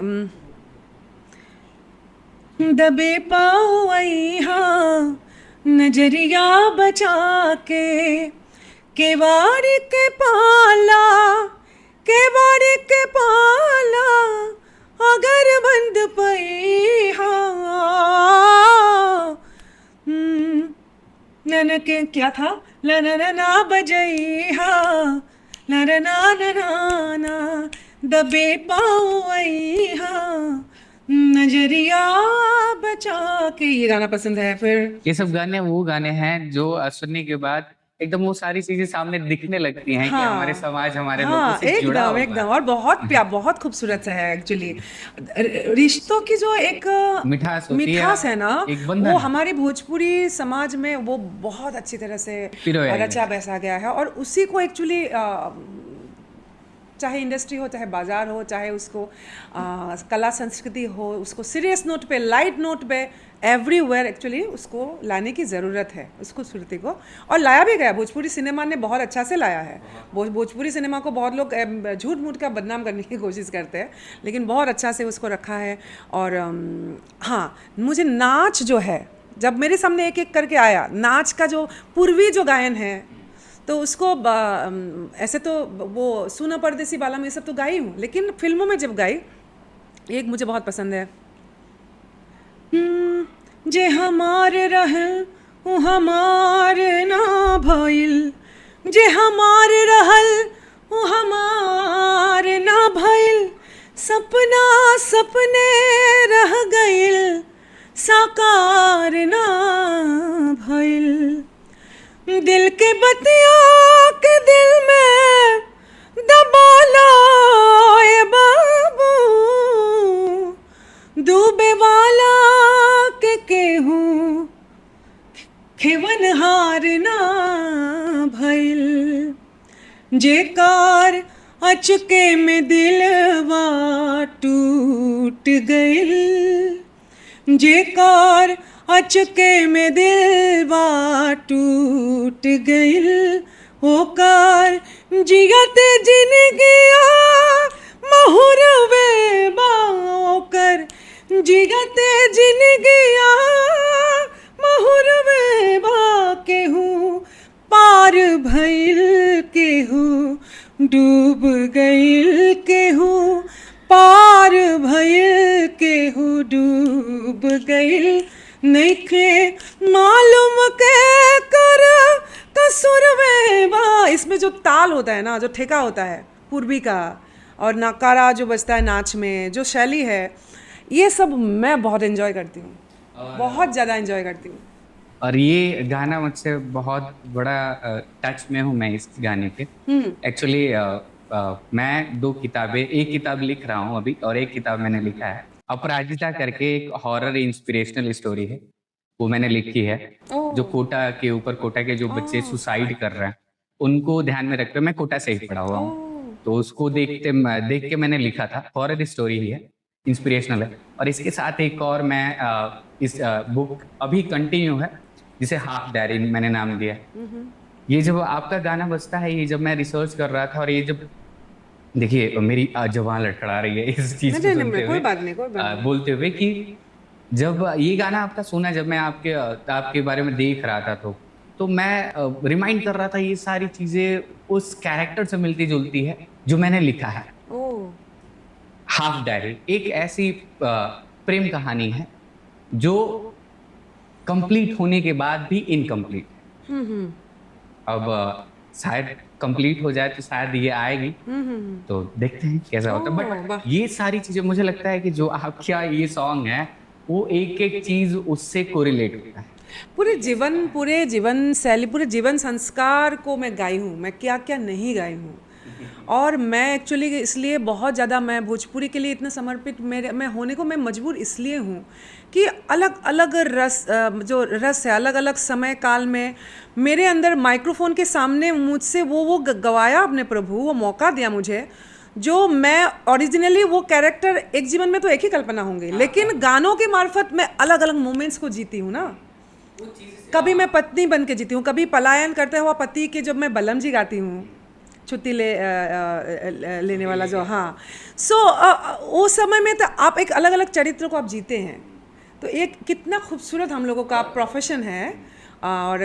S1: दबे पाओ हाँ नजरिया बचा के, केवाड़ी के पाला, केवाड़ी के पाला अगर बंद पई हाँ, नन के क्या था लना बजई हाँ, ना दबे पाओ हाँ नजरिया बचा के, ये गाना पसंद है। फिर
S2: ये सब गाने वो गाने हैं जो सुनने के बाद एकदम वो सारी चीजें सामने दिखने लगती हैं कि हमारे समाज हमारे लोगों से जुड़ा हुआ है।
S1: एकदम और बहुत बहुत खूबसूरत सा है एक्चुअली। रिश्तों की जो एक मिठास है ना, वो हमारी भोजपुरी समाज में वो बहुत अच्छी तरह से रचा बसा गया है। और उसी को एक्चुअली चाहे इंडस्ट्री हो, चाहे बाजार हो, चाहे उसको कला संस्कृति हो, उसको सीरियस नोट पे, लाइट नोट पे, एवरीवेयर एक्चुअली उसको लाने की ज़रूरत है, उस खूबसूरती को। और लाया भी गया, भोजपुरी सिनेमा ने बहुत अच्छा से लाया है। भोजपुरी सिनेमा को बहुत लोग झूठ मूठ का बदनाम करने की कोशिश करते हैं, लेकिन बहुत अच्छा से उसको रखा है। और हाँ, मुझे नाच जो है, जब मेरे सामने एक एक करके आया नाच का जो पूर्वी जो गायन है, तो उसको ऐसे तो वो सुना परदेसी बाला में ये सब तो गाई हूँ, लेकिन फिल्मों में जब गाई, एक मुझे बहुत पसंद है, जे हमारे रहे वो हमारे ना भइल, जे हमार रहल वो हमार ना भइल, सपना सपने रह गइल, साकार ना भइल। दिल के बतिया के दिल में दबा लो ए बाबू, डूबे वाला के केहू खेवन हार ना भइल। जेकार अचके में दिलवा टूट गइल, जेकार अचके में दिलवा टूट गइल, ओकार जियते जिनगिया महुरवे बा, ओकर जियते जिनगिया महुरवे बा। केहू पार भइल, केहू डूब गइल, केहू पार भइल, केहू डूब गइल, नइखे मालूम के कर कसुरवे बा। इसमें जो ताल होता है ना, जो ठेका होता है पूर्वी का, और नकारा जो बजता है नाच में, जो शैली है, ये सब मैं बहुत एंजॉय करती हूँ, बहुत ज़्यादा एंजॉय करती हूँ।
S2: और ये गाना मुझसे बहुत बड़ा टच में हूँ मैं इस गाने के। एक्चुअली मैं 2 किताबें, एक किताब लिख रहा हूँ अभी और एक किताब मैंने लिखा है। अपराजिता करके एक हॉरर इंस्पिरेशनल स्टोरी है, वो मैंने लिखी है। जो कोटा के ऊपर, कोटा के जो बच्चे सुसाइड कर रहे हैं उनको ध्यान में रखकर, मैं कोटा से ही पढ़ा हुआ हूँ, तो उसको देख के मैंने लिखा था। हॉरर स्टोरी ही है, इंस्पिरेशनल है। और इसके साथ एक और मैं इस बुक अभी कंटिन्यू है, जिसे हाफ डायरी मैंने नाम दिया। ये जब आपका गाना बजता है, ये जब मैं रिसर्च कर रहा था, और ये जब देखिए मेरी जुबान लड़खड़ा रही है इस चीज को सुनते हुए, बोलते हुए कि जब ये गाना आपका सुना, जब मैं आपके बारे में देख रहा था, तो मैं रिमाइंड कर रहा था, ये सारी चीजें उस कैरेक्टर से मिलती जुलती है जो मैंने लिखा है। हाफ डायरी एक ऐसी प्रेम कहानी है जो कंप्लीट होने के बाद भी इनकम्प्लीट है। अब शायद कंप्लीट हो जाए तो शायद ये आएगी, तो देखते हैं कैसा होता है। बट ये सारी चीजें मुझे लगता है कि जो आपका ये सॉन्ग है, वो एक एक चीज उससे कोरिलेट होता है।
S1: पूरे जीवन शैली, पूरे जीवन संस्कार को मैं गाई हूँ, मैं क्या क्या नहीं गाई हूँ। और मैं एक्चुअली इसलिए बहुत ज़्यादा मैं भोजपुरी के लिए इतना समर्पित मैं होने को मैं मजबूर इसलिए हूँ कि अलग अलग जो रस है, अलग अलग समय काल में मेरे अंदर माइक्रोफोन के सामने मुझसे वो गवाया अपने प्रभु, वो मौका दिया मुझे, जो मैं ओरिजिनली वो कैरेक्टर, एक जीवन में तो एक ही कल्पना होंगी, लेकिन गानों के मार्फत मैं अलग अलग मोमेंट्स को जीती हूँ ना। कभी मैं पत्नी बन के जीती हूँ, कभी पलायन करते हुआ पति के जब मैं बलम जी गाती हूँ, छुट्टी लेने वाला जो, हाँ। सो उस समय में तो आप एक अलग अलग चरित्र को आप जीते हैं, तो एक कितना खूबसूरत हम लोगों का प्रोफेशन है और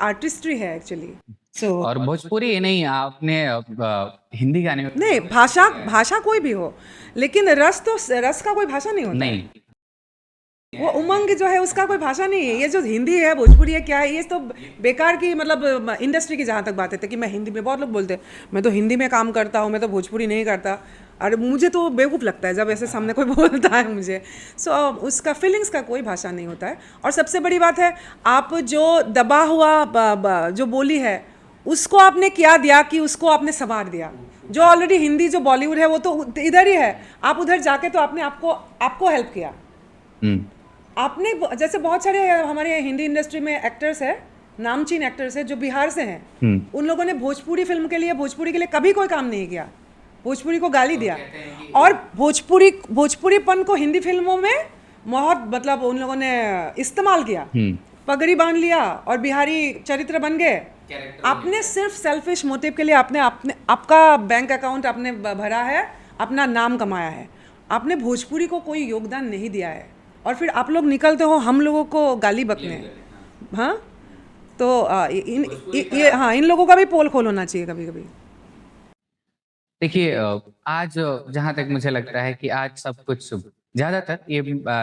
S1: आर्टिस्ट्री है एक्चुअली।
S2: और भोजपुरी ये नहीं, आपने हिंदी गाने में
S1: नहीं, भाषा कोई भी हो, लेकिन रस का कोई भाषा नहीं होता
S2: नहीं,
S1: वो उमंग जो है उसका कोई भाषा नहीं है। ये जो हिंदी है, भोजपुरी है, क्या है, ये तो बेकार की, मतलब इंडस्ट्री की जहाँ तक बात है कि मैं हिंदी में, बहुत लोग बोलते हैं मैं तो हिंदी में काम करता हूँ, मैं तो भोजपुरी नहीं करता। और मुझे तो बेवकूफ़ लगता है जब ऐसे सामने कोई बोलता है मुझे। सो उसका फीलिंग्स का कोई भाषा नहीं होता है। और सबसे बड़ी बात है, आप जो दबा हुआ जो बोली है उसको आपने क्या दिया कि उसको आपने संवार दिया। जो ऑलरेडी हिंदी जो बॉलीवुड है वो तो इधर ही है, आप उधर जाके तो आपने आपको हेल्प किया। आपने जैसे बहुत सारे हमारे हिंदी इंडस्ट्री में एक्टर्स है, नामचीन एक्टर्स है जो बिहार से हैं, उन लोगों ने भोजपुरी फिल्म के लिए, भोजपुरी के लिए कभी कोई काम नहीं किया, भोजपुरी को गाली दिया। और भोजपुरीपन को हिंदी फिल्मों में बहुत, मतलब उन लोगों ने इस्तेमाल किया, पगड़ी बांध लिया और बिहारी चरित्र बन गए। आपने सिर्फ सेल्फिश मोटिव के लिए आपका बैंक अकाउंट आपने भरा है, अपना नाम कमाया है, आपने भोजपुरी को कोई योगदान नहीं दिया है। और फिर आप लोग निकलते हो हम लोगों को गाली बकने। हाँ, तो इन लोगों का भी पोल खोल होना चाहिए कभी कभी।
S2: देखिए, आज जहाँ तक मुझे लगता है कि आज सब कुछ, ज़्यादातर ये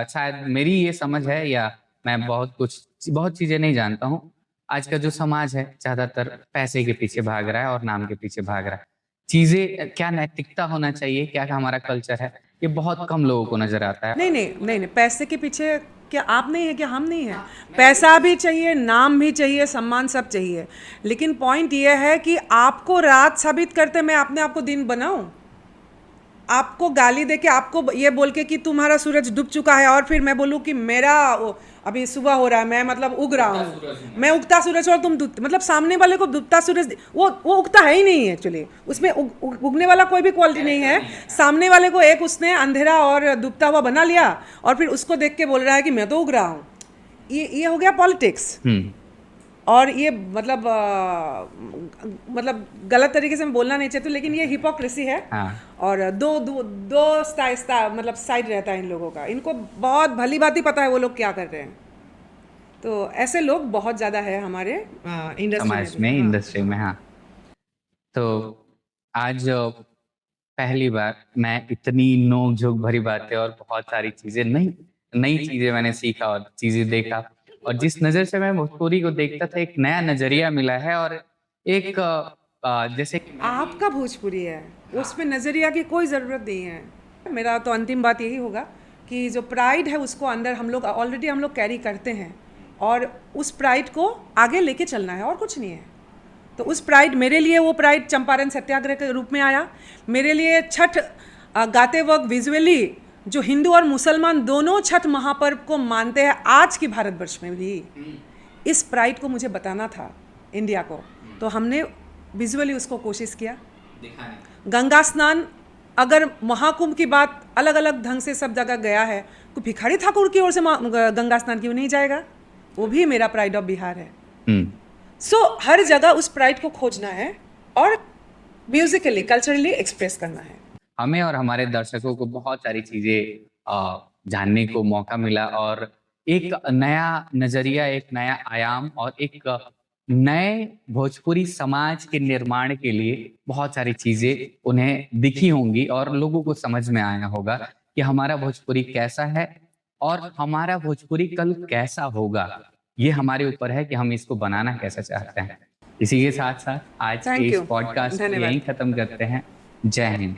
S2: शायद मेरी ये समझ है, या मैं बहुत चीज़ें नहीं जानता हूँ, आज का जो समाज है ज्यादातर पैसे के पीछे भाग रहा है और नाम के पीछे भाग रहा है। चीजें क्या नैतिकता होना चाहिए, क्या हमारा कल्चर है, ये बहुत कम लोगों को नजर आता है।
S1: नहीं नहीं नहीं नहीं, पैसे के पीछे क्या आप नहीं है, क्या हम नहीं है? पैसा भी चाहिए, नाम भी चाहिए, सम्मान सब चाहिए, लेकिन पॉइंट ये है कि आपको रात साबित करते मैं अपने आप को दिन बनाऊं? आपको गाली दे के, आपको ये बोल के कि तुम्हारा सूरज डूब चुका है, और फिर मैं बोलूँ कि मेरा अभी सुबह हो रहा है, मैं मतलब उग रहा हूँ, मैं उगता सूरज और तुम मतलब सामने वाले को डूबता सूरज, वो उगता है ही नहीं है एक्चुअली, उसमें उगने वाला कोई भी क्वालिटी नहीं है। सामने वाले को एक उसने अंधेरा और डूबता हुआ बना लिया, और फिर उसको देख के बोल रहा है कि मैं तो उग रहा हूँ। ये हो गया पॉलिटिक्स। और ये मतलब मतलब गलत तरीके से मैं बोलना नहीं चाहती, लेकिन ये हिपोक्रेसी है।
S2: हाँ।
S1: और दो मतलब साइड रहता है इन लोगों का, इनको बहुत भली भांति पता है वो लोग क्या कर रहे हैं। तो ऐसे लोग बहुत ज़्यादा है हमारे इंडस्ट्री
S2: समाज में,
S1: हाँ।
S2: इंडस्ट्री में। हाँ, तो आज पहली बार मैं इतनी नोक झोंक भरी बातें और बहुत सारी चीजें, नई नई चीजें मैंने सीखा और चीजें देखा, और जिस नजर से मैं भोजपुरी को देखता था एक नया नजरिया मिला है। और एक जैसे कि
S1: आपका भोजपुरी है, उसमें नज़रिया की कोई ज़रूरत नहीं है। मेरा तो अंतिम बात यही होगा कि जो प्राइड है उसको अंदर हम लोग ऑलरेडी हम लोग कैरी करते हैं, और उस प्राइड को आगे लेके चलना है, और कुछ नहीं है। तो उस प्राइड, मेरे लिए वो प्राइड चंपारण सत्याग्रह के रूप में आया। मेरे लिए छठ गाते वक्त विजुअली जो हिंदू और मुसलमान दोनों छठ महापर्व को मानते हैं आज की भारतवर्ष में भी, इस प्राइड को मुझे बताना था इंडिया को, तो हमने विजुअली उसको कोशिश किया। गंगा स्नान, अगर महाकुंभ की बात अलग अलग ढंग से सब जगह गया है, तो भिखारी ठाकुर की ओर से गंगा स्नान क्यों नहीं जाएगा? वो भी मेरा प्राइड ऑफ बिहार है। सो हर जगह उस प्राइड को खोजना है और म्यूजिकली, कल्चरली एक्सप्रेस करना है।
S2: हमें और हमारे दर्शकों को बहुत सारी चीजें जानने को मौका मिला, और एक नया नजरिया, एक नया आयाम, और एक नए भोजपुरी समाज के निर्माण के लिए बहुत सारी चीजें उन्हें दिखी होंगी, और लोगों को समझ में आया होगा कि हमारा भोजपुरी कैसा है और हमारा भोजपुरी कल कैसा होगा। ये हमारे ऊपर है कि हम इसको बनाना कैसा चाहते हैं। इसी के साथ साथ आज के
S1: Thank
S2: इस
S1: you.
S2: पॉडकास्ट को
S1: धन्यवाद।
S2: यहीं खत्म करते हैं। जय हिंद।